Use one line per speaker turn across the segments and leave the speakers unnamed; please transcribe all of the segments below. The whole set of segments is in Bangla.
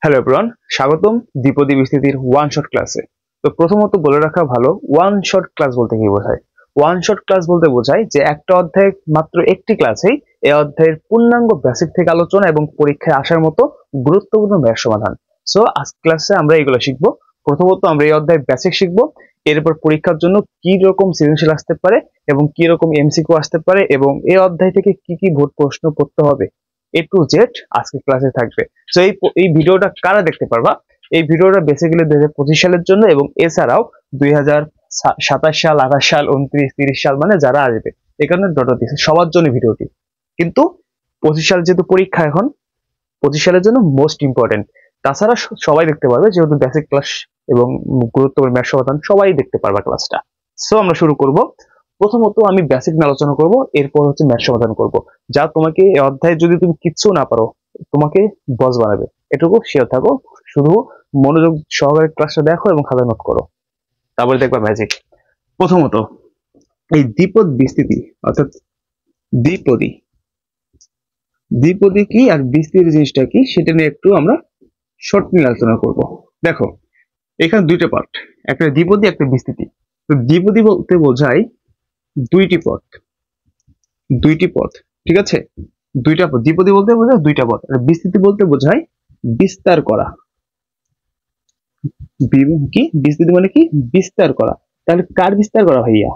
হ্যালো এভরিওয়ান, স্বাগতম দ্বিপদী বিস্তৃতির ওয়ান শট ক্লাসে। তো প্রথমত বলে রাখা ভালো, ওয়ান শট ক্লাস বলতে কি বোঝায়। ওয়ান শট ক্লাস বলতে বোঝায় যে একটা অধ্যায়ের মাত্র একটি ক্লাসেই এই অধ্যায়ের পূর্ণাঙ্গ বেসিক থেকে আলোচনা এবং পরীক্ষায় আসার মতো গুরুত্বপূর্ণ ম্যাথ সমাধান। সো আজ ক্লাসে আমরা এগুলো শিখবো। প্রথমত আমরা এই অধ্যায়ের বেসিক শিখবো, এরপর পরীক্ষার জন্য কি রকম সৃজনশীল আসতে পারে এবং কি রকম এমসিকিউ আসতে পারে এবং এই অধ্যায় থেকে কি কি ভোট প্রশ্ন পড়তে হবে, এ টু জেড আজকে ক্লাসে থাকবে। তো এই ভিডিওটা কারা দেখতে পারবা, এই ভিডিওটা বেসিক্যালি 2025 সালের জন্য এবং এছাড়াও 2027 সাল, 28 সাল, 29, 30 সাল মানে যারা আসবে, এই কারণে ডট দিচ্ছে সবার জন্য ভিডিওটি। কিন্তু 25 সাল যেহেতু পরীক্ষা, এখন 25 সালের জন্য মোস্ট ইম্পর্টেন্ট। তাছাড়া সবাই দেখতে পারবে, যেহেতু বেসিক ক্লাস এবং গুরুত্বপূর্ণ ম্যাথ সমাধান সবাই দেখতে পারবা ক্লাসটা। সো আমরা শুরু করব। প্রথমত আমি বেসিক নিয়ে আলোচনা করব, এরপর হচ্ছে ম্যাথ সমাধান করব, যা তোমাকে এই অধ্যায়ে যদি তুমি কিচ্ছু না পারো তোমাকে বস বানাবে। এটুকু শিওর থাকো, শুধু মনোযোগ সহকারে ক্লাসটা দেখো এবং খাতা নোট করো, তারপরে দেখবা ম্যাজিক। প্রথমত এই দ্বিপদ বিস্তৃতি অর্থাৎ দ্বিপদী দ্বিপদী কি আর বিস্তৃতি জিনিসটা কি সেটা নিয়ে একটু আমরা শর্ট নিয়ে আলোচনা করব। দেখো এখানে দুইটা পার্ট, একটা দ্বিপদী একটা বিস্তৃতি। তো দ্বিপদী বলতে বোঝায় দুইটি পথ, ঠিক আছে, দুইটা পথ। দ্বিপদী বলতে বোঝায় দুইটা পথ, আর বিস্তৃতি বলতে বোঝায় বিস্তার করা। কি বিস্তৃতি মানে কি? বিস্তার করা। তাহলে কার বিস্তার করা ভাইয়া?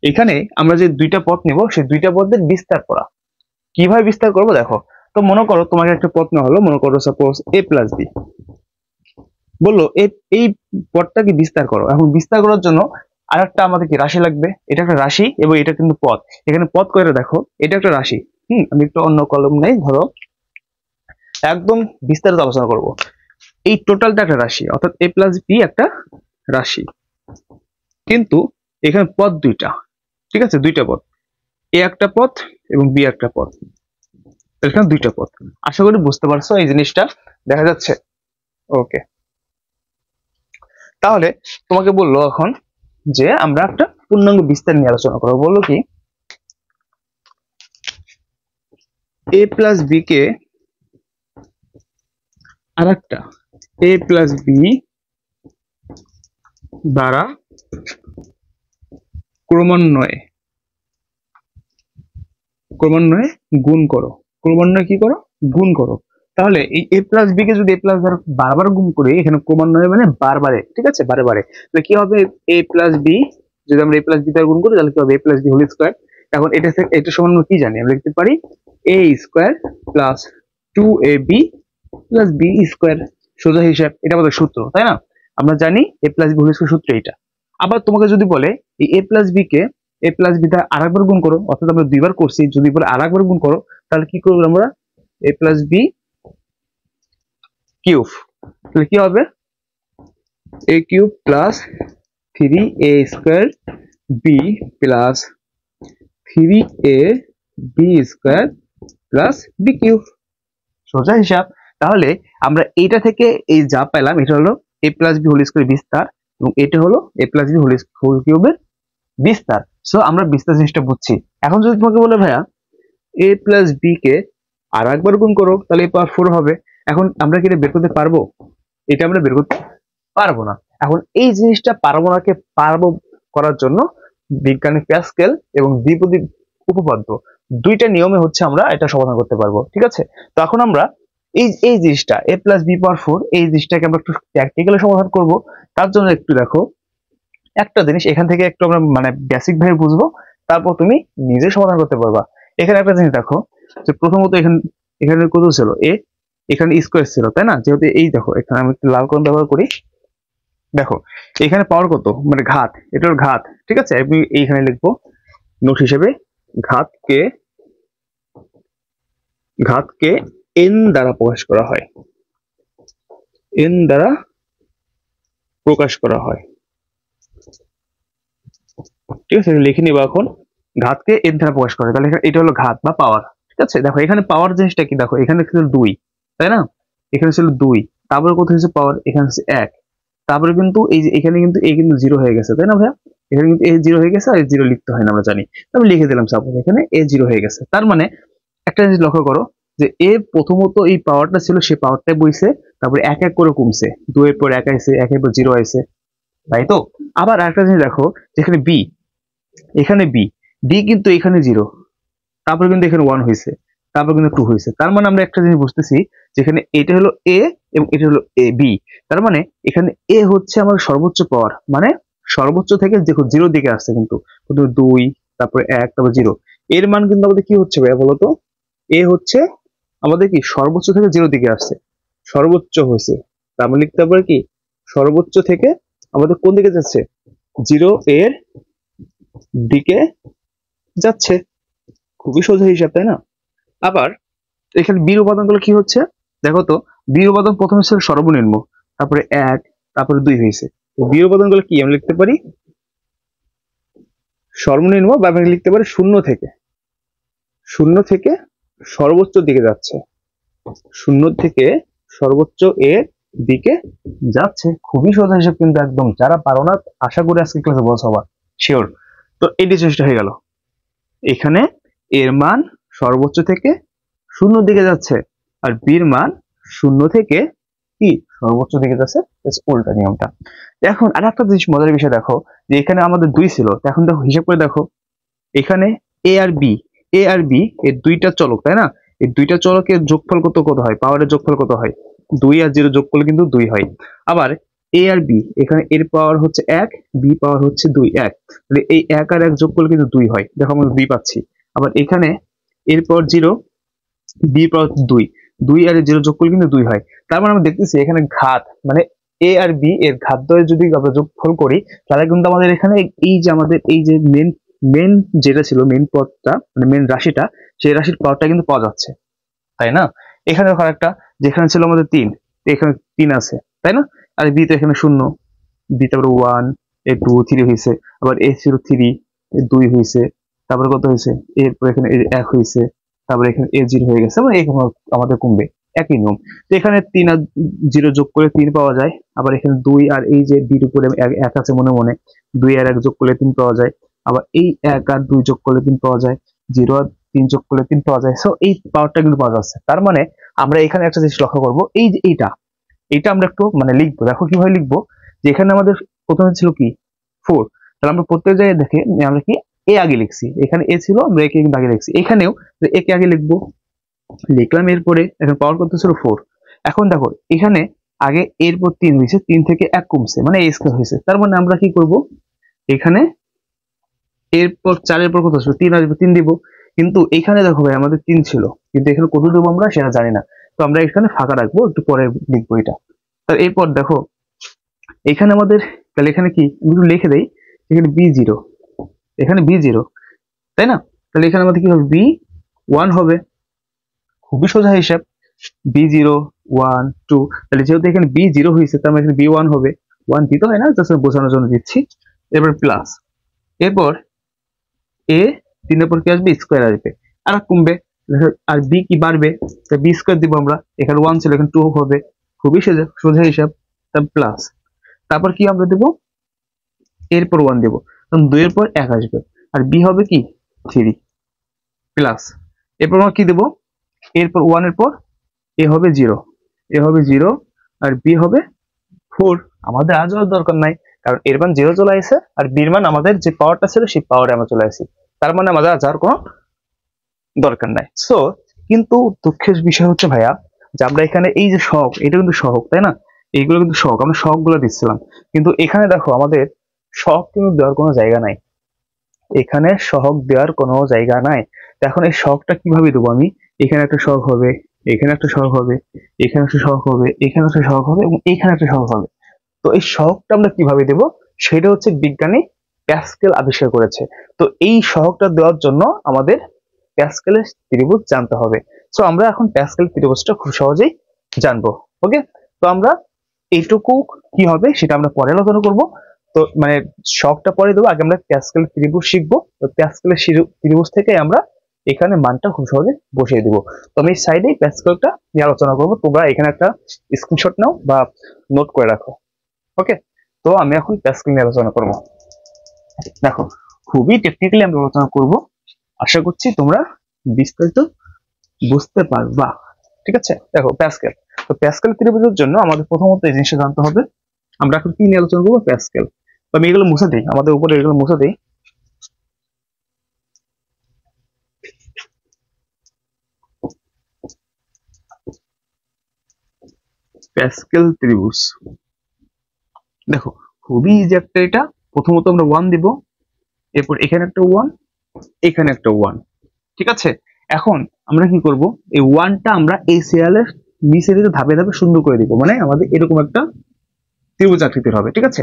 এখানে আমরা যে দুইটা পথ নেব, সেই দুইটা পথের বিস্তার করা। কিভাবে বিস্তার করবো দেখো। তো মনে করো তোমাকে একটা পথ নেওয়া হলো, মনে করো সাপোজ a প্লাস বি, বললো এই পথটাকে বিস্তার করো। এখন বিস্তার করার জন্য আর একটা আমাদের কি রাশি লাগবে, এটা একটা রাশি এবং এটা কিন্তু পথ। এখানে পথ করে দেখো, এটা একটা রাশি। আমি একটু অন্য কলম নেই, ধরো একদম বিস্তারিত আলোচনা করব। এই টোটালটা একটা রাশি, অর্থাৎ a প্লাস বি একটা রাশি, কিন্তু এখানে পথ দুইটা, ঠিক আছে, দুইটা পথ, এ একটা পথ এবং বি একটা পথ, এখানে দুইটা পথ। আশা করি বুঝতে পারছো এই জিনিসটা, দেখা যাচ্ছে? ওকে, তাহলে তোমাকে বললো এখন যে আমরা একটা পূর্ণাঙ্গ বিস্তার নিয়ে আলোচনা করবো। বললো কি a প্লাস বি কে আর একটা a প্লাস বি দ্বারা ক্রমান্বয়ে গুণ করো। ক্রমান্বয়ে কি করো? গুণ করো। তাহলে এই a প্লাস বি কে যদি a প্লাস দ্বারা বারবার গুণ করি, এখানে ক্রমান্বয়ে মানে বারবারে, ঠিক আছে, বারে বারে, তাহলে কি হবে? a প্লাস বি যদি আমরা a প্লাস বি দ্বারা গুণ করি তাহলে কি হবে? a plus B whole square. এখন এটা সমান কি জানি আমরা? লিখতে পারি a square plus 2ab plus B square. সোজা হিসাব, এটা আমাদের সূত্র, তাই না? আমরা জানি a plus B whole square সূত্র এটা। আবার তোমাকে যদি বলে এই a প্লাস বি কে a প্লাস বি দ্বারা আরেকবার গুণ করো, অর্থাৎ আমরা দুইবার করছি, যদি বলে আরেকবার গুণ করো, তাহলে কি করবো আমরা? a plus B cube. তাহলে কি হবে? a cube plus 3a square B plus 3a B square plus B cube. সোজা হিসাব। তাহলে আমরা এইটা থেকে এই যা পেলাম, এটা হলো a plus B whole square বিস্তার এবং এটা হলো a প্লাস বি হোল কিউবের বিস্তার। সো আমরা বিস্তার জিনিসটা বুঝছি। এখন যদি তোমাকে বলে ভাইয়া a প্লাস বি কে আর একবার গুণ করো, তাহলে a পাওয়ার 4 হবে। এখন আমরা কি এটা বের করতে পারবো? এটা আমরা বের করতে পারবো না। এখন এই জিনিসটা পারবো নাকে পারবো করার জন্য বিজ্ঞানের প্যাসকেল এবং দ্বিপদী উপপাদ্য দুইটা নিয়মে হচ্ছে আমরা এটা সমাধান করতে পারবো, ঠিক আছে। তো এখন আমরা এই জিনিসটা a প্লাস বি পাওয়ার 4, এই জিনিসটাকে আমরা একটু প্র্যাকটিক্যালি সমাধান করব। তার জন্য একটু দেখো, একটা জিনিস এখান থেকে একটু আমরা মানে বেসিক ভাবে বুঝবো, তারপর তুমি নিজে সমাধান করতে পারবা। এখানে একটা জিনিস দেখো, যে প্রথমত এখানে কত ছিল? এ, এখানে স্কোয়ার ছিল, তাই না? যেহেতু এই দেখো, এখানে আমি একটু লাল কলম ব্যবহার করি। দেখো এখানে পাওয়ার কত, মানে ঘাত, এটার ঘাত, ঠিক আছে। আমি এইখানে লিখবো নোট হিসেবে, ঘাতকে এন দ্বারা প্রকাশ করা হয়, এন দ্বারা প্রকাশ করা হয়, ঠিক আছে। লিখে নিবা এখন, ঘাতকে এন দ্বারা প্রকাশ করে, তাহলে এটা হলো ঘাত বা পাওয়ার, ঠিক আছে। দেখো এখানে পাওয়ার জিনিসটা কি, দেখো এখানে ছিল 2, তাই না? এখানে ছিল 2, তারপরে কত হয়েছে পাওয়ার? এখানে হচ্ছে 1, তারপরে কিন্তু এই যে এখানে কিন্তু এ কিন্তু 0 হয়ে গেছে, তাই না ভাইয়া? এখানে কিন্তু এ 0 হয়ে গেছে, আর 0 লিখতে হয় না আমরা জানি। আমি লিখে দিলাম সাপোজ এখানে এ 0 হয়ে গেছে। তার মানে একটা জিনিস লক্ষ্য করো, যে এ প্রথমত এই পাওয়ারটা ছিল, সেই পাওয়ারটাই বইছে, তারপরে এক এক করে কমছে, 2 এর পর 1 আইছে, 1 এর পর 0 আইছে, তাই তো? আবার আরেকটা জিনিস দেখো, যেখানে বি, এখানে বি, বি কিন্তু এখানে 0, তারপর কিন্তু এখানে 1 হয়েছে, তারপর কিন্তু 2 হয়েছে। তার মানে আমরা একটা জিনিস বুঝতেছি, যেখানে এটা হলো এ এবং এটা হলো এ বি, তার মানে এখানে এ হচ্ছে আমার সর্বোচ্চ পাওয়ার, মানে সর্বোচ্চ থেকে দেখো 0 দিকে আসছে, কিন্তু 2, তারপরে 1, তারপর 0, এর মান কিন্তু আমাদের কি হচ্ছে ভাইয়া বলতো? এ হচ্ছে আমাদের কি সর্বোচ্চ থেকে 0 দিকে আসছে, সর্বোচ্চ হয়েছে, তার মানে লিখতে পারবো কি সর্বোচ্চ থেকে আমাদের কোন দিকে যাচ্ছে, 0 এর দিকে যাচ্ছে। খুবই সোজা হিসাব, তাই না? আবার এখানে বির উপাদানগুলো কি হচ্ছে দেখো তো, বির উপাদান প্রথমে ছিল সর্বনিম্ন, তারপরে 1, তারপরে 2 হয়েছে। বির উপাদানগুলো কি আমরা লিখতে পারি সর্বনিম্ন, বা আমি লিখতে পারি শূন্য থেকে সর্বোচ্চ দিকে যাচ্ছে, শূন্য থেকে সর্বোচ্চ এর দিকে যাচ্ছে। খুবই সোজা হিসাব কিন্তু একদম, যারা পারো না আশা করি আজকে ক্লাসে বলছো আবার শিওর। তো এই ডিসটেন্সটা হয়ে গেল, এখানে এর মান সর্বোচ্চ থেকে শূন্য দিকে যাচ্ছে, আর বির মান শূন্য থেকে কি সর্বোচ্চ দিকে যাচ্ছে, উল্টা নিয়মটা। এখন আর একটা জিনিস মজার বিষয় দেখো, যে এখানে আমাদের 2 ছিল, এখন দেখো হিসাব করে দেখো, এখানে এ আর বি, এ আর বি এর দুইটা চলক, তাই না? এই দুইটা চলকের যোগফল কত কত হয়, পাওয়ারের যোগফল কত হয়, 2 আর 0 যোগ করলে কিন্তু 2 হয়। আবার এ আর বি, এখানে এর পাওয়ার হচ্ছে 1, বি পাওয়ার হচ্ছে 2, 1, তাহলে এই 1 আর 1 যোগ করলে কিন্তু 2 হয়, দেখো আমরা 2 পাচ্ছি। আবার এখানে এর পাওয়ার 0, বি পাওয়ার 2, 2 আর 0 যোগ করলে কিন্তু 2 হয়। তার মানে আমরা দেখতেছি এখানে ঘাত, মানে এ আর বি এর ঘাতদ্বয়ের যদি আমরা যোগফল করি, তাহলে কিন্তু আমাদের এখানে এই যে আমাদের এই যে মেন যেটা ছিল, মেন পদটা মানে মেন রাশিটা, সেই রাশির পাওয়ারটা কিন্তু পাওয়া যাচ্ছে, তাই না? এখানে দেখো একটা, যেখানে ছিল আমাদের 3, এখানে 3 আছে, তাই না? আর বি তো এখানে 0, বি তারপরে 1, এ 2, 3 হয়েছে, আবার এ ছিল 3, এ 2 হয়েছে, তারপরে কত হয়েছে, এরপর এখানে 1 হয়েছে, তারপরে এখানে এ 0 হয়ে গেছে, মানে এখানে আমাদের কমবে, একই নিয়ম। তো এখানে 3 আর 0 যোগ করে 3 পাওয়া যায়, আবার এখানে 2 আর এই যে বির উপরে 1 আছে মনে মনে, 2 আর 1 যোগ করলে 3 পাওয়া যায়, আবার এই 1 আর 2 যোগ করলে 3 পাওয়া যায়, 0 আর 3 যোগ করলে 3 পাওয়া যায়। সো এই পাওয়ারটা কিন্তু পাওয়া যাচ্ছে। তার মানে আমরা এখানে একটা জিনিস লক্ষ্য করবো, এই যে এইটা আমরা একটু মানে লিখবো, দেখো কিভাবে লিখবো, যে এখানে আমাদের প্রথমে ছিল কি 4, তাহলে আমরা প্রত্যেক জায়গায় দেখে আমরা কি এ আগে লিখছি, এখানে এ ছিল আমরা একে কিন্তু আগে লিখছি, এখানেও একে আগে লিখবো, লিখলাম, এরপরে এখন পাওয়ার কত ছিল 4। এখন দেখো এখানে আগে এরপর 3 হয়েছে, 3 থেকে 1 কমছে, মানে এ স্কয়ার হয়েছে। তার মানে আমরা কি করব, এখানে এরপর 4 এর পর কত আসবে, 3 আসবে, 3 দিব। কিন্তু এখানে দেখো ভাই আমাদের 3 ছিল, কিন্তু এখানে কত দেবো আমরা সেটা জানি না, তো আমরা এখানে ফাঁকা রাখবো, একটু পরে লিখবো এটা। তার এরপর দেখো এখানে আমাদের, তাহলে এখানে কি আমি একটু লিখে দেই, এখানে বি 0, এখানে বি 0, তাই না? তাহলে এখানে আমাদের কি হবে, বি 1 হবে। খুবই সোজা হিসাব, বি 0, 1, 2, তাহলে যেহেতু এখানে বি 0 হয়েছে, তার মানে এখানে বি 1 হবে। 1 দিতে হয় না, জাস্ট বোঝানোর জন্য দিচ্ছি। এবার প্লাস, এরপর এ 3 এর পর কি আসবে, স্কোয়ার আসবে, আর কমবে, আর বি কি বাড়বে, বি স্কোয়ার দিব আমরা, এখানে 1 ছিল এখানে 2 হবে। খুবই সোজা সোজা হিসাব। তার প্লাস, তারপর কি আমরা দেবো, এরপর 1 দেবো, তখন 2 এর পর 1 আসবে, আর বি হবে কি 3, প্লাস এরপর আমরা কি দেবো, এরপর 1 এর পর এ হবে 0, এ হবে 0, আর বি হবে 4। আমাদের আর যাওয়ার দরকার নাই, কারণ এর মান 0 চলে আসে, আর বির মান আমাদের যে পাওয়ারটা ছিল সেই পাওয়ারে আমরা চলে আসি, তার মানে আমাদের আর যাওয়ার কোনো দরকার নাই। সো কিন্তু দুঃখের বিষয় হচ্ছে ভাইয়া, যে আমরা এখানে এই যে সহগ, এটা কিন্তু সহগ, তাই না? এইগুলো কিন্তু সহগ, আমরা সহগ গুলো দিচ্ছিলাম, কিন্তু এখানে দেখো আমাদের সহগ কিন্তু দেওয়ার কোনো জায়গা নাই, এখানে সহগ দেওয়ার কোনো জায়গা নাই। তো এখন এই সহগটা কিভাবে দেবো আমি, এখানে একটা সহগ হবে, এখানে একটা সহগ হবে, এখানে একটা সহগ হবে, এখানে একটা সহগ হবে, এবং এখানে একটা সহগ হবে। তো এই সহগটা আমরা কিভাবে দেব, সেটা হচ্ছে বিজ্ঞানী প্যাসকেল আবিষ্কার করেছে। তো এই সহগটা দেওয়ার জন্য আমাদের প্যাসকেলের ত্রিভুজ জানতে হবে। সো আমরা এখন প্যাসকেল ত্রিভুজটা খুব সহজেই জানবো। ওকে, তো আমরা এইটুকু কি হবে সেটা আমরা পরে আলোচনা করব। তো মানে সহগটা পরে দেবো, আগে আমরা প্যাসকেল ত্রিভুজ শিখবো। তো প্যাসকেলের ত্রিভুজ থেকে আমরা এখানে মানটা খুব সহজে বসিয়ে দিব। তো আমি সাইডে প্যাসকেলটা নিয়ে আলোচনা করবো, তোমরা এখানে একটা স্ক্রিনশট নাও বা নোট করে রাখো। ওকে, তো আমি এখন প্যাসকেল নিয়ে আলোচনা করব। দেখো খুবই টেকনিক্যালি আমরা আলোচনা করব, আশা করছি তোমরা বিস্তারিত বুঝতে পারবা। ঠিক আছে, দেখো প্যাসকেল, তো প্যাসকেল ত্রিভুজের জন্য আমাদের প্রথমত এই জিনিসটা জানতে হবে। আমরা এখন কি নিয়ে আলোচনা করবো? প্যাসকেল। তো আমি এগুলো মুছে দিই, আমাদের উপরে এগুলো মুছে দিই। প্যাসকেল ত্রিভুজ দেখো খুবই ইজি একটা, এটা প্রথমত আমরা 1 দিব, এরপর এখানে একটা 1, এখানে একটা 1, ঠিক আছে। এখন আমরা কি করব, এই 1টা আমরা এই সিরিয়ালের নিচে দিকে ধাপে ধাপে সুন্দর করে দিব, মানে আমাদের এরকম একটা ত্রিভুজ আকৃতির হবে, ঠিক আছে।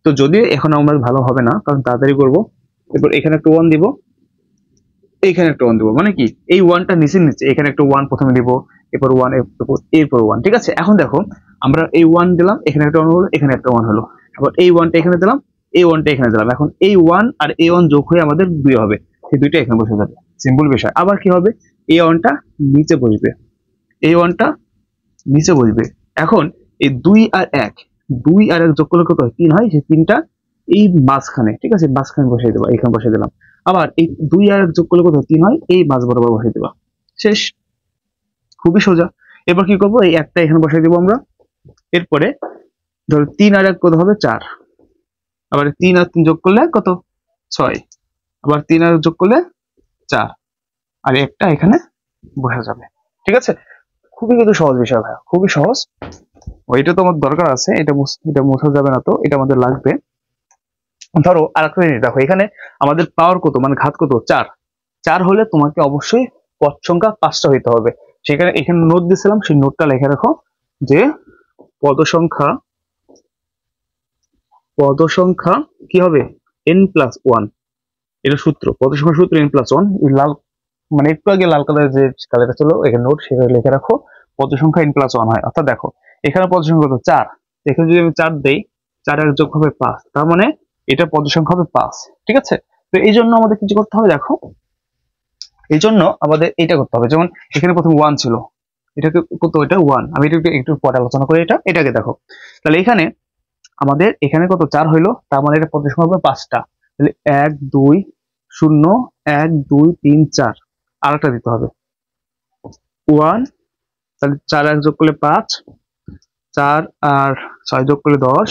তো যদিও এখন আমরা ভালো হবে না, কারণ তাড়াতাড়ি করব। এরপর এখানে একটা 1 দিব, এইখানে একটা 1 দিব, মানে কি এই 1টা নিচে নিচে এখানে একটা 1 প্রথমে দিব, এরপর 1, এরপর 1, ঠিক আছে। এখন দেখো আমরা এই 1 দিলাম, এখানে একটা 1 হলো, এখানে একটা 1 হলো, আবার এই 1টা এখানে দিলাম, এই 1টা এখানে দিলাম। এখন এই 1 আর এই 1 যোগ হয়ে আমাদের 2 হবে, এই 2টা এখানে বসে যাবে, সিম্পল বিষয়। আবার কি হবে, এই 1টা নিচে বসবে, এই 1টা নিচে বসবে। এখন এই 2 আর 1, 2 আর 1 যোগ করলে কত হয়? 3 হয়, সেই 3টা এই মাঝখানে, ঠিক আছে, মাঝখানে বসিয়ে দেবো, এখানে বসিয়ে দিলাম। আবার এই 2 আর 1 যোগ করলে কত হয়? 3 হয়, এই মাঝ বরাবর বসিয়ে দেবা, শেষ। খুবই সোজা। এবার কি করবো, এই একটা এখানে বসিয়ে দেবো আমরা। এরপরে ধরো 3 আর 1 কত হবে? 4। আবার 3 আর 3 যোগ করলে কত? 6। আবার 3 আর 1 যোগ করলে 4, আর একটা এখানে বসে যাবে, ঠিক আছে। খুবই কিন্তু সহজ বিষয় ভাইয়া, খুবই সহজ। ওইটা তো আমার দরকার আছে, এটা মোছা যাবে না, তো এটা আমাদের লাগবে। ধরো আর একটা জিনিস দেখো, এখানে আমাদের পাওয়ার কত, মানে ঘাত কত? 4। 4 হলে তোমাকে অবশ্যই পদ সংখ্যা 5টা হইতে হবে। সেখানে এখানে নোট দিয়েছিলাম, সেই নোটটা লিখে রাখো যে পদ সংখ্যা কি হবে? n+1। এটা সূত্র, পদ সংখ্যা সূত্র n+1। লাল, মানে একটু আগে লাল কালারের যে কালারটা ছিল এখানে নোট, সেটা লিখে রাখো। পদ সংখ্যা n+1 হয়, অর্থাৎ দেখো এখানে পদ সংখ্যা কত? 4। এখানে যদি আমি 4 দেই, 4 আর যোগ হবে 5, তার মানে এটা পদ সংখ্যা হবে 5, ঠিক আছে। তো এই জন্য আমাদের কিছু করতে হবে, দেখো এই জন্য আমাদের এটা করতে হবে। যেমন এখানে প্রথম 1 ছিল, এটাকে কত? এটা 1। আমি এটা একটু পরে আলোচনা করি, এটাকে দেখো। তাহলে এখানে আমাদের এখানে কত? 4 হইলো, তার মানে এটা পদ সংখ্যা হবে 5টা। তাহলে 1 2 0 1 2 3 4, আর একটা দিতে হবে 1। তাহলে 4 1 যোগ করলে 5, 4 আর 6 যোগ করলে 10,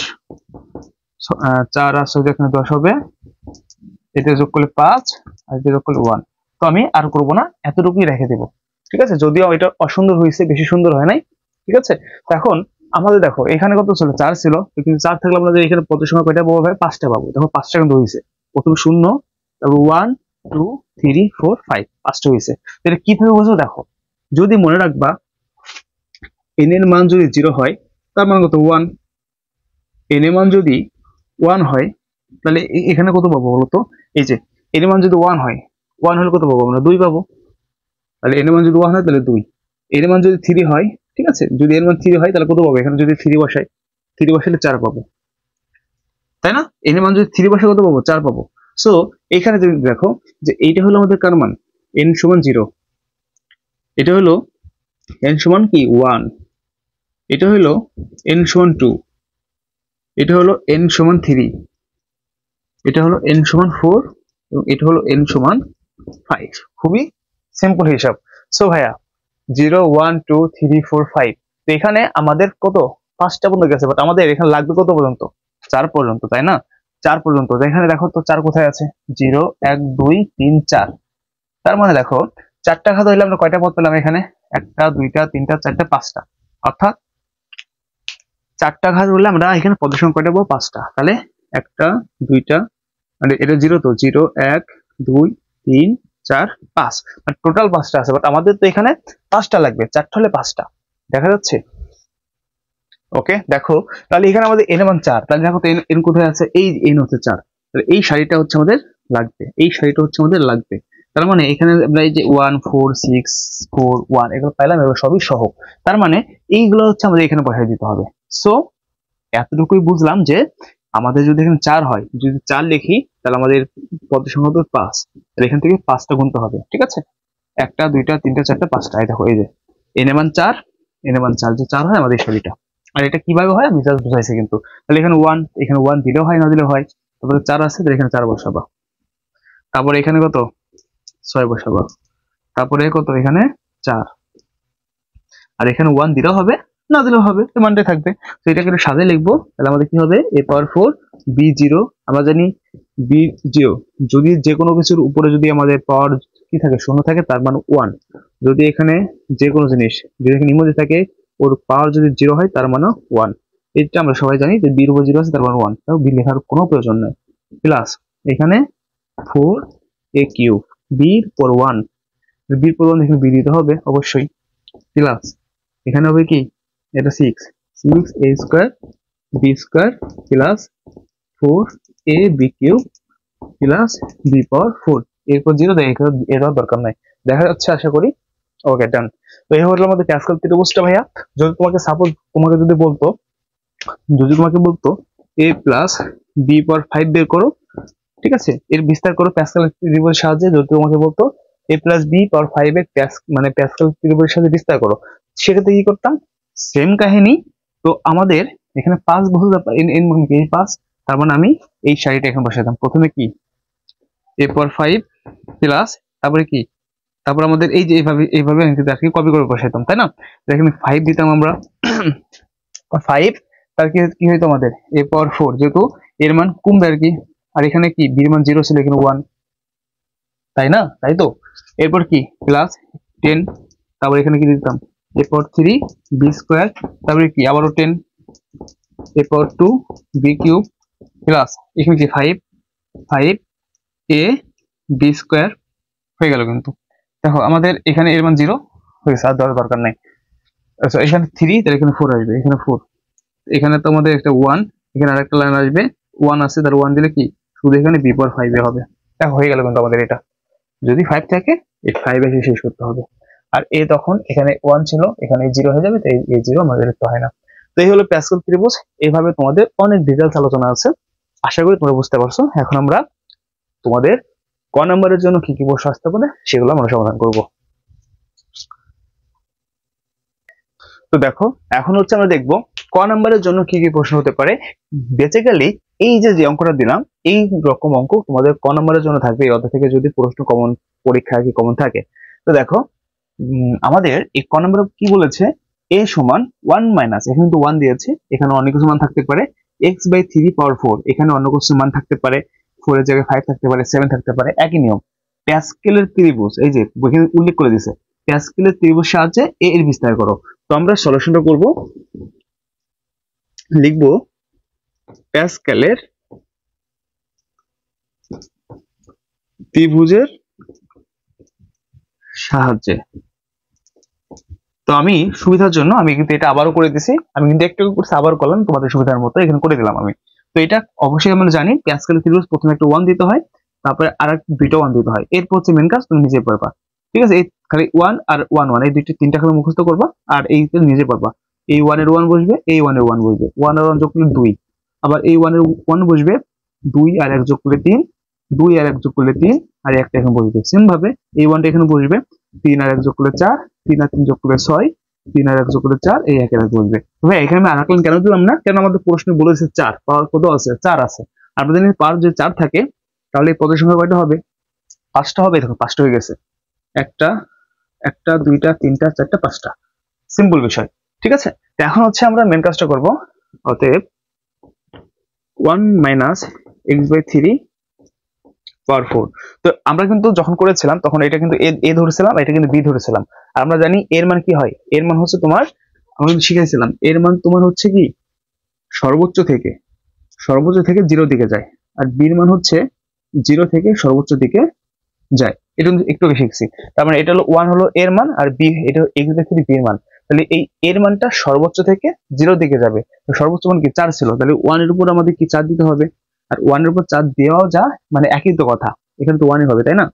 4 আর 6 এখানে 10 হবে, এটা যোগ করলে 5, আর এটা যোগ করলে 1। তো আমি আর করবো না, এতটুকুই রেখে দেবো, ঠিক আছে। যদিও এটা অসুন্দর হয়েছে, বেশি সুন্দর হয় নাই, ঠিক আছে। তো এখন আমাদের দেখো এখানে কত ছিল? 4 ছিল, কিন্তু 4 থাকলে আমাদের এখানে পদ সংখ্যা কয়টা পাবো ভাই? 5টা পাবো। দেখো 5টা কিন্তু হয়েছে, প্রথমে 0, তারপর 1 2 3 4 5, 5টা হয়েছে। এটা কিভাবে বুঝবো? দেখো যদি মনে রাখবা n এর মান যদি 0 হয়, তার মানে কত? 1। n এর মান যদি 1 হয়, তাহলে এখানে কত পাবো বলতো? এই যে n এর মান যদি 1 হয়, 1 হলে কত পাবো আমরা? 2 পাবো। তাহলে n এর মান যদি 1 হয় তাহলে 2। n এর মান যদি 3 হয়, ঠিক আছে, যদি n এর মান 3 হয় তাহলে কত পাবো? এখানে যদি 3 বসাই, 3 বসালে 4 পাবো, তাই না? n এর মান যদি 3 বসাই কত পাবো? 4 পাবো। সো এখানে যদি দেখো যে এইটা হলো আমাদের কার মান? n সমান 0, এটা হলো n সমান কি? 1, এটা হলো n সমান 2, এটা হলো n সমান 3, এটা হলো n সমান 4, এবং এটা হলো n সমান 5। খুবই সিম্পল হিসাব। সো ভাইয়া 0 1 2 3 4 5, তো এখানে আমাদের কত? 5টা পর্যন্ত গেছে, বাট আমাদের এখানে লাগবে কত পর্যন্ত? 4 পর্যন্ত, তাই না? 4 পর্যন্ত। এখানে দেখো তো 4 কোথায় আছে? 0 1 2 3 4। তার মানে দেখো 4টা ঘাত হইলে আমরা কয়টা পদ পেলাম এখানে? 1টা 2টা 3টা 4টা 5টা, অর্থাৎ 4টা ঘাত হলে আমরা এখানে পদ সংখ্যা কয়টা পাবো? 5টা। তাহলে 1টা 2টা, মানে এটা 0, তো 0 1 2 3 4 5, মানে টোটাল 5টা আছে, বাট আমাদের তো এখানে 5টা লাগবে, 4টা হলে 5টা, দেখা যাচ্ছে? ওকে, দেখো তাহলে এখানে আমাদের n এর মান 4, তাহলে দেখো তো n কোথায় আছে? এই n হচ্ছে 4, তাহলে এই সারিটা হচ্ছে আমাদের লাগবে, এই সারিটা হচ্ছে আমাদের লাগবে। তার মানে এখানে আমরা এই যে 1 4 6 4 1 এগুলো পাইলাম, এগুলো সবই সহগ। তার মানে এইগুলো হচ্ছে আমাদের এখানে বসাই দিতে হবে। সো এতটুকুই বুঝলাম যে আমাদের যদি এখানে 4 হয়, যদি 4 লিখি, তাহলে আমাদের পদ সংখ্যা হবে 5, তাহলে এখান থেকে 5টা গুনতে হবে, ঠিক আছে। 1টা 2টা 3টা 4টা 5টা, এই দেখো এই যে n এর মান 4, n এর মান 4, যে 4 হয় আমাদের সারিটা। আর এটা কিভাবে হয় আমি জাস্ট বুঝাইছি কিন্তু। তাহলে এখানে 1, এখানে 1 দিলেও হয়, না দিলেও হয়। তারপরে 4 আছে, তাহলে এখানে 4 বসাবা। তারপরে এখানে কত? 6 বসাবা। তারপরে কত? এখানে 4, আর এখানে 1 দিলেও হবে, না দিলেও হবে, এই মানটাই থাকবে। তো এটাকে একটু সাজিয়ে লিখবো, তাহলে আমাদের কি হবে a⁴ b0। আমরা জানি b0 যদি যে কোনো কিছুর উপরে যদি আমাদের পাওয়ার কি থাকে, শূন্য থাকে, তার মানে 1। যদি এখানে যে কোনো জিনিস যদি এখানে ইমোজি থাকে, ওর পাওয়ার যদি 0 হয়, তার মানে 1। এটা আমরা সবাই জানি যে b এর উপর 0 আছে, তার মানে 1, তাও b লেখার কোনো প্রয়োজন নেই। প্লাস এখানে 4a³ b এর পর 1, b এর পর 1 এখানে b দিতে হবে অবশ্যই। প্লাস এখানে হবে কি, এটা 6a² b² plus 4ab³ plus b⁴। এরপর 0 দেখে এর দরকার নাই, দেখা যাচ্ছে আশা করি। ওকে, ডান। তো এই হলো আমাদের প্যাসকেল ত্রিভুজটা ভাইয়া। যদি তোমাকে সাপোজ তোমাকে বলতো a প্লাস b⁴ বের করো, ঠিক আছে, এর বিস্তার করো প্যাসকেল ত্রিভুজের সাহায্যে। যদি তোমাকে বলতো a প্লাস b⁴ এর মানে প্যাসকেল ত্রিভুজের সাথে বিস্তার করো, সেক্ষেত্রে কি করতাম, সেম কাহিনী। তো আমাদের এখানে 5 বহু ব্যাপার, এন মানে কি 5, তার মানে আমি এই সারিটা এখানে বসাতাম। প্রথমে কি a⁴ প্লাস, তারপরে কি, তারপর আমাদের এই যে এইভাবে কপি করে বসাইতাম, তাই না। এখানে 5 দিতাম আমরা 5, তার কি হইতো আমাদের a⁴, যেহেতু এর মান কমবে আর কি। আর এখানে কি b এর মান 0 ছিল, এখানে 1, তাই না, তাই তো। এরপর কি প্লাস 10, তারপর এখানে কি দিতাম a⁴ b², তারপরে কি আবারও 10 a⁴ b³ প্লাস এখানে কি 5 a b² হয়ে গেল। কিন্তু দেখো আমাদের এখানে এর মান 0 হয়েছে, আর দরকার নাই। আচ্ছা, এখানে 3, তাহলে এখানে 4 আসবে, এখানে 4, এখানে তো আমাদের একটা 1, এখানে আরেকটা লাইন আসবে 1 আছে, তার 1 দিলে কি শুধু এখানে b⁴ এ হবে। দেখো হয়ে গেল কিন্তু আমাদের এটা। যদি 5 থাকে এই 5 এসে শেষ করতে হবে। আর এ তখন এখানে 1 ছিল, এখানে 0 হয়ে যাবে, তাই এই 0 আমাদের লিখতে হয় না। তো এই হলো প্যাসকেল ত্রিভুজ। এইভাবে তোমাদের অনেক ডিটেইলস আলোচনা আছে, আশা করি তোমরা বুঝতে পারছো। এখন আমরা তোমাদের ক নম্বরের জন্য কি কি প্রশ্ন আসতে পারে সেগুলো আমরা সমাধান করব। তো দেখো, এখন হচ্ছে আমরা দেখব ক নম্বরের জন্য কি কি প্রশ্ন হতে পারে। বেসিক্যালি এই যে অঙ্কটা দিলাম, এই রকম অঙ্ক তোমাদের ক নম্বরের জন্য থাকবে এই অধ্যায় থেকে, যদি প্রশ্ন কমন পরীক্ষায় কি কমন থাকে। তো দেখো আমাদের এই ক নম্বরে কি বলেছে, a সমান 1 মাইনাস, এখানে কিন্তু 1 দিয়েছে, এখানে অন্য কিছু মান থাকতে পারে, x/3⁴, এখানে অন্য কিছু মান থাকতে পারে, 4 এর জায়গায় 5 থাকতে পারে, 7 থাকতে পারে। একই নিয়ম, প্যাসকেলের ত্রিভুজ, এই যে এখানে উল্লেখ করে দিয়েছে, প্যাসকেলের ত্রিভুজ সাহায্যে a এর বিস্তার করো। তো আমরা সলিউশনটা করব, লিখব প্যাসকেলের ত্রিভুজের সাহায্যে। তো আমি সুবিধার জন্য আমি কিন্তু এটা আবারও করে দিছি, আমি কিন্তু একটু করছি আবার করলাম তোমাদের সুবিধার মতো, এখানে করে দিলাম আমি। তো এটা অবশ্যই আমরা জানি প্যাসকেলের ত্রিভুজ প্রথমে একটা 1 দিতে হয়, তারপরে আর দুইটা 1 দিতে হয়, এরপর হচ্ছে মেন কাজ তুমি নিজে পড়বা, ঠিক আছে। এই খালি 1 আর 1 1 এই দুইটা তিনটা খালি মুখস্থ করবা, আর এইটা নিজে পড়বা। এই 1 এর 1 বসবে, এই 1 এর 1 বসবে, 1 আর 1 যোগ করলে 2, আবার এই 1 এর 1 বসবে, 2 আর 1 যোগ করলে 3, 2 আর 1 যোগ করলে 3, আর একটা এখানে বসবে। সেম ভাবে এই 1টা এখানে বসবে, 3 আর 1 যোগ করলে 4, 3 আর 3 যোগ করলে 6, 3 আর 1 যোগ করলে 4, এই 1 আর 1 বসবে। তবে এখানে আমি আরেক লাইন কেন দিলাম না, কেন আমাদের প্রশ্নে বলেছে 4, পাওয়ার কত আছে, 4 আছে। আর আমাদের পাওয়ার যদি 4 থাকে, তাহলে এই পদের সংখ্যা কয়টা হবে, 5টা হবে। দেখো 5টা হয়ে গেছে, একটা একটা দুইটা তিনটা চারটা 5টা, সিম্পল বিষয়, ঠিক আছে। তো এখন হচ্ছে আমরা মেন কাজটা করব। অতএব 1 মাইনাস x/3⁴। তো আমরা কিন্তু যখন করেছিলাম তখন এটা কিন্তু এ ধরেছিলাম, এটা কিন্তু বি ধরেছিলাম। আর আমরা জানি এর মান কি হয়, এর মান হচ্ছে তোমার, আমরা শিখেছিলাম এর মান তোমার হচ্ছে কি সর্বোচ্চ থেকে 0 দিকে যায়, আর বির মান হচ্ছে 0 থেকে সর্বোচ্চ দিকে যায়। এটা কিন্তু একটু বেশি শিখছি। তার মানে এটা হলো 1 হলো এর মান, আর বি এটা x/3 বি এর মান। তাহলে এই এর মানটা সর্বোচ্চ থেকে 0 দিকে যাবে, তো সর্বোচ্চ মান কি 4 ছিল, তাহলে 1 এর উপর আমাদের কি 4 দিতে হবে। আর 1 এর উপর 4 দেওয়াও যায়, মানে একই তো কথা, এখানে তো 1 হবে, তাই না,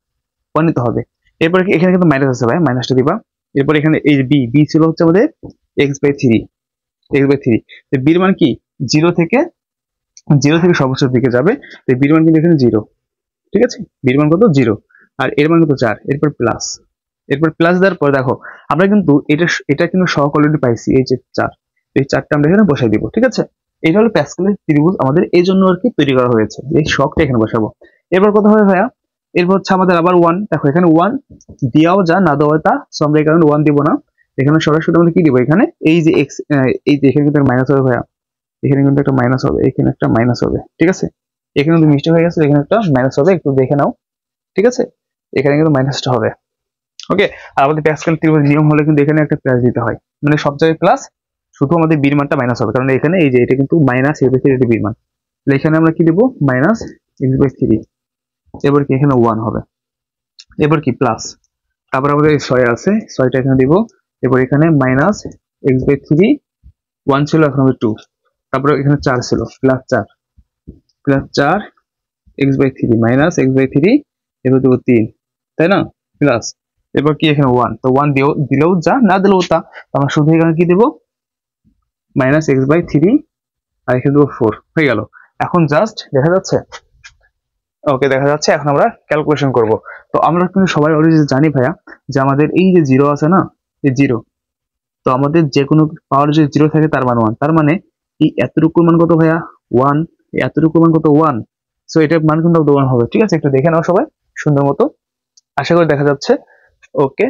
1 তো হবে। এরপরে কি এখানে কিন্তু মাইনাস আছে ভাই, মাইনাসটা দিবা। এরপর এখানে এই বি ছিল হচ্ছে আমাদের x/3, তো বির মান কি 0 থেকে সর্বোচ্চ দিকে যাবে, তো বির মান কিন্তু এখানে 0, ঠিক আছে। বির মান কত 0, আর এর মান কত 4, এরপর প্লাস দেওয়ার পর দেখো আমরা কিন্তু এটা কিন্তু সহগ অলরেডি পাইছি, এই যে 4, এই 4টা আমরা এখানে বসাই দিব, ঠিক আছে। এটা হলো প্যাসকেলের ত্রিভুজ, আমাদের এই জন্য আর কি তৈরি করা হয়েছে, এই সহগটা এখানে বসাবো। এরপর কত হবে ভাইয়া, এরপর হচ্ছে আমাদের আবার 1, দেখো এখানে 1 দেওয়াও যা না দেওয়া তা, সো আমরা এই কারণে 1 দিব না। এখানে সরাসরি আমরা কি দিব, এখানে এই যে এক্স, এই যে এখানে কিন্তু মাইনাস হবে ভাইয়া, এখানে কিন্তু একটা মাইনাস হবে, এখানে একটা মাইনাস হবে, ঠিক আছে। এখানে কিন্তু মিস্টেক হয়ে গেছে, এখানে একটা মাইনাস হবে, একটু দেখে নাও, ঠিক আছে। এখানে কিন্তু মাইনাসটা হবে, ওকে। আর আমাদের প্যাসকেল ত্রিভুজ নিয়ম হলে কিন্তু এখানে একটা প্লাস দিতে হয়, মানে সব জায়গায় প্লাস, শুধু আমাদের বির মানটা মাইনাস হবে, কারণ এখানে এই যে এটা কিন্তু মাইনাস এ বাই থ্রি, এটা বির মান। তাহলে এখানে আমরা কি দেবো, মাইনাস এক্স বাই থ্রি, এবার কি এখানে ওয়ান হবে, এবার কি প্লাস, তারপর আমাদের ছয় আছে, ছয়টা এখানে দিব, এবার এখানে minus X by three, one ছিল এখন হবে টু, তারপরে এখানে চার ছিল, প্লাস চার, প্লাস চার X by three, minus X by three, এবার দেবো তিন, তাই না, প্লাস, এবার কি এখানে ওয়ান, তো ওয়ান দিলেও যা, না দিলেও তা, আমরা শুধু এখানে কি দেবো, মাইনাস এক্স বাই থ্রি, আর এখানে দেবো ফোর, হয়ে গেল। এখন জাস্ট দেখা যাচ্ছে, ওকে দেখা যাচ্ছে। এখন আমরা ক্যালকুলেশন করব। তো আমরা কিন্তু সবাই অলরেডি জানি ভাইয়া যে আমাদের এই যে জিরো আছে না, এই জিরো, তো আমাদের যে কোনো পাওয়ার যদি জিরো থাকে তার মান ওয়ান, তার মানে এই এতটুকুর মান কত ভাইয়া, ওয়ান, এতটুকুর মান কত, ওয়ান। সো এটার মান কিন্তু ওয়ান হবে, ঠিক আছে। একটু দেখে নাও সবাই সুন্দর মতো, আশা করি দেখা যাচ্ছে। ওকে,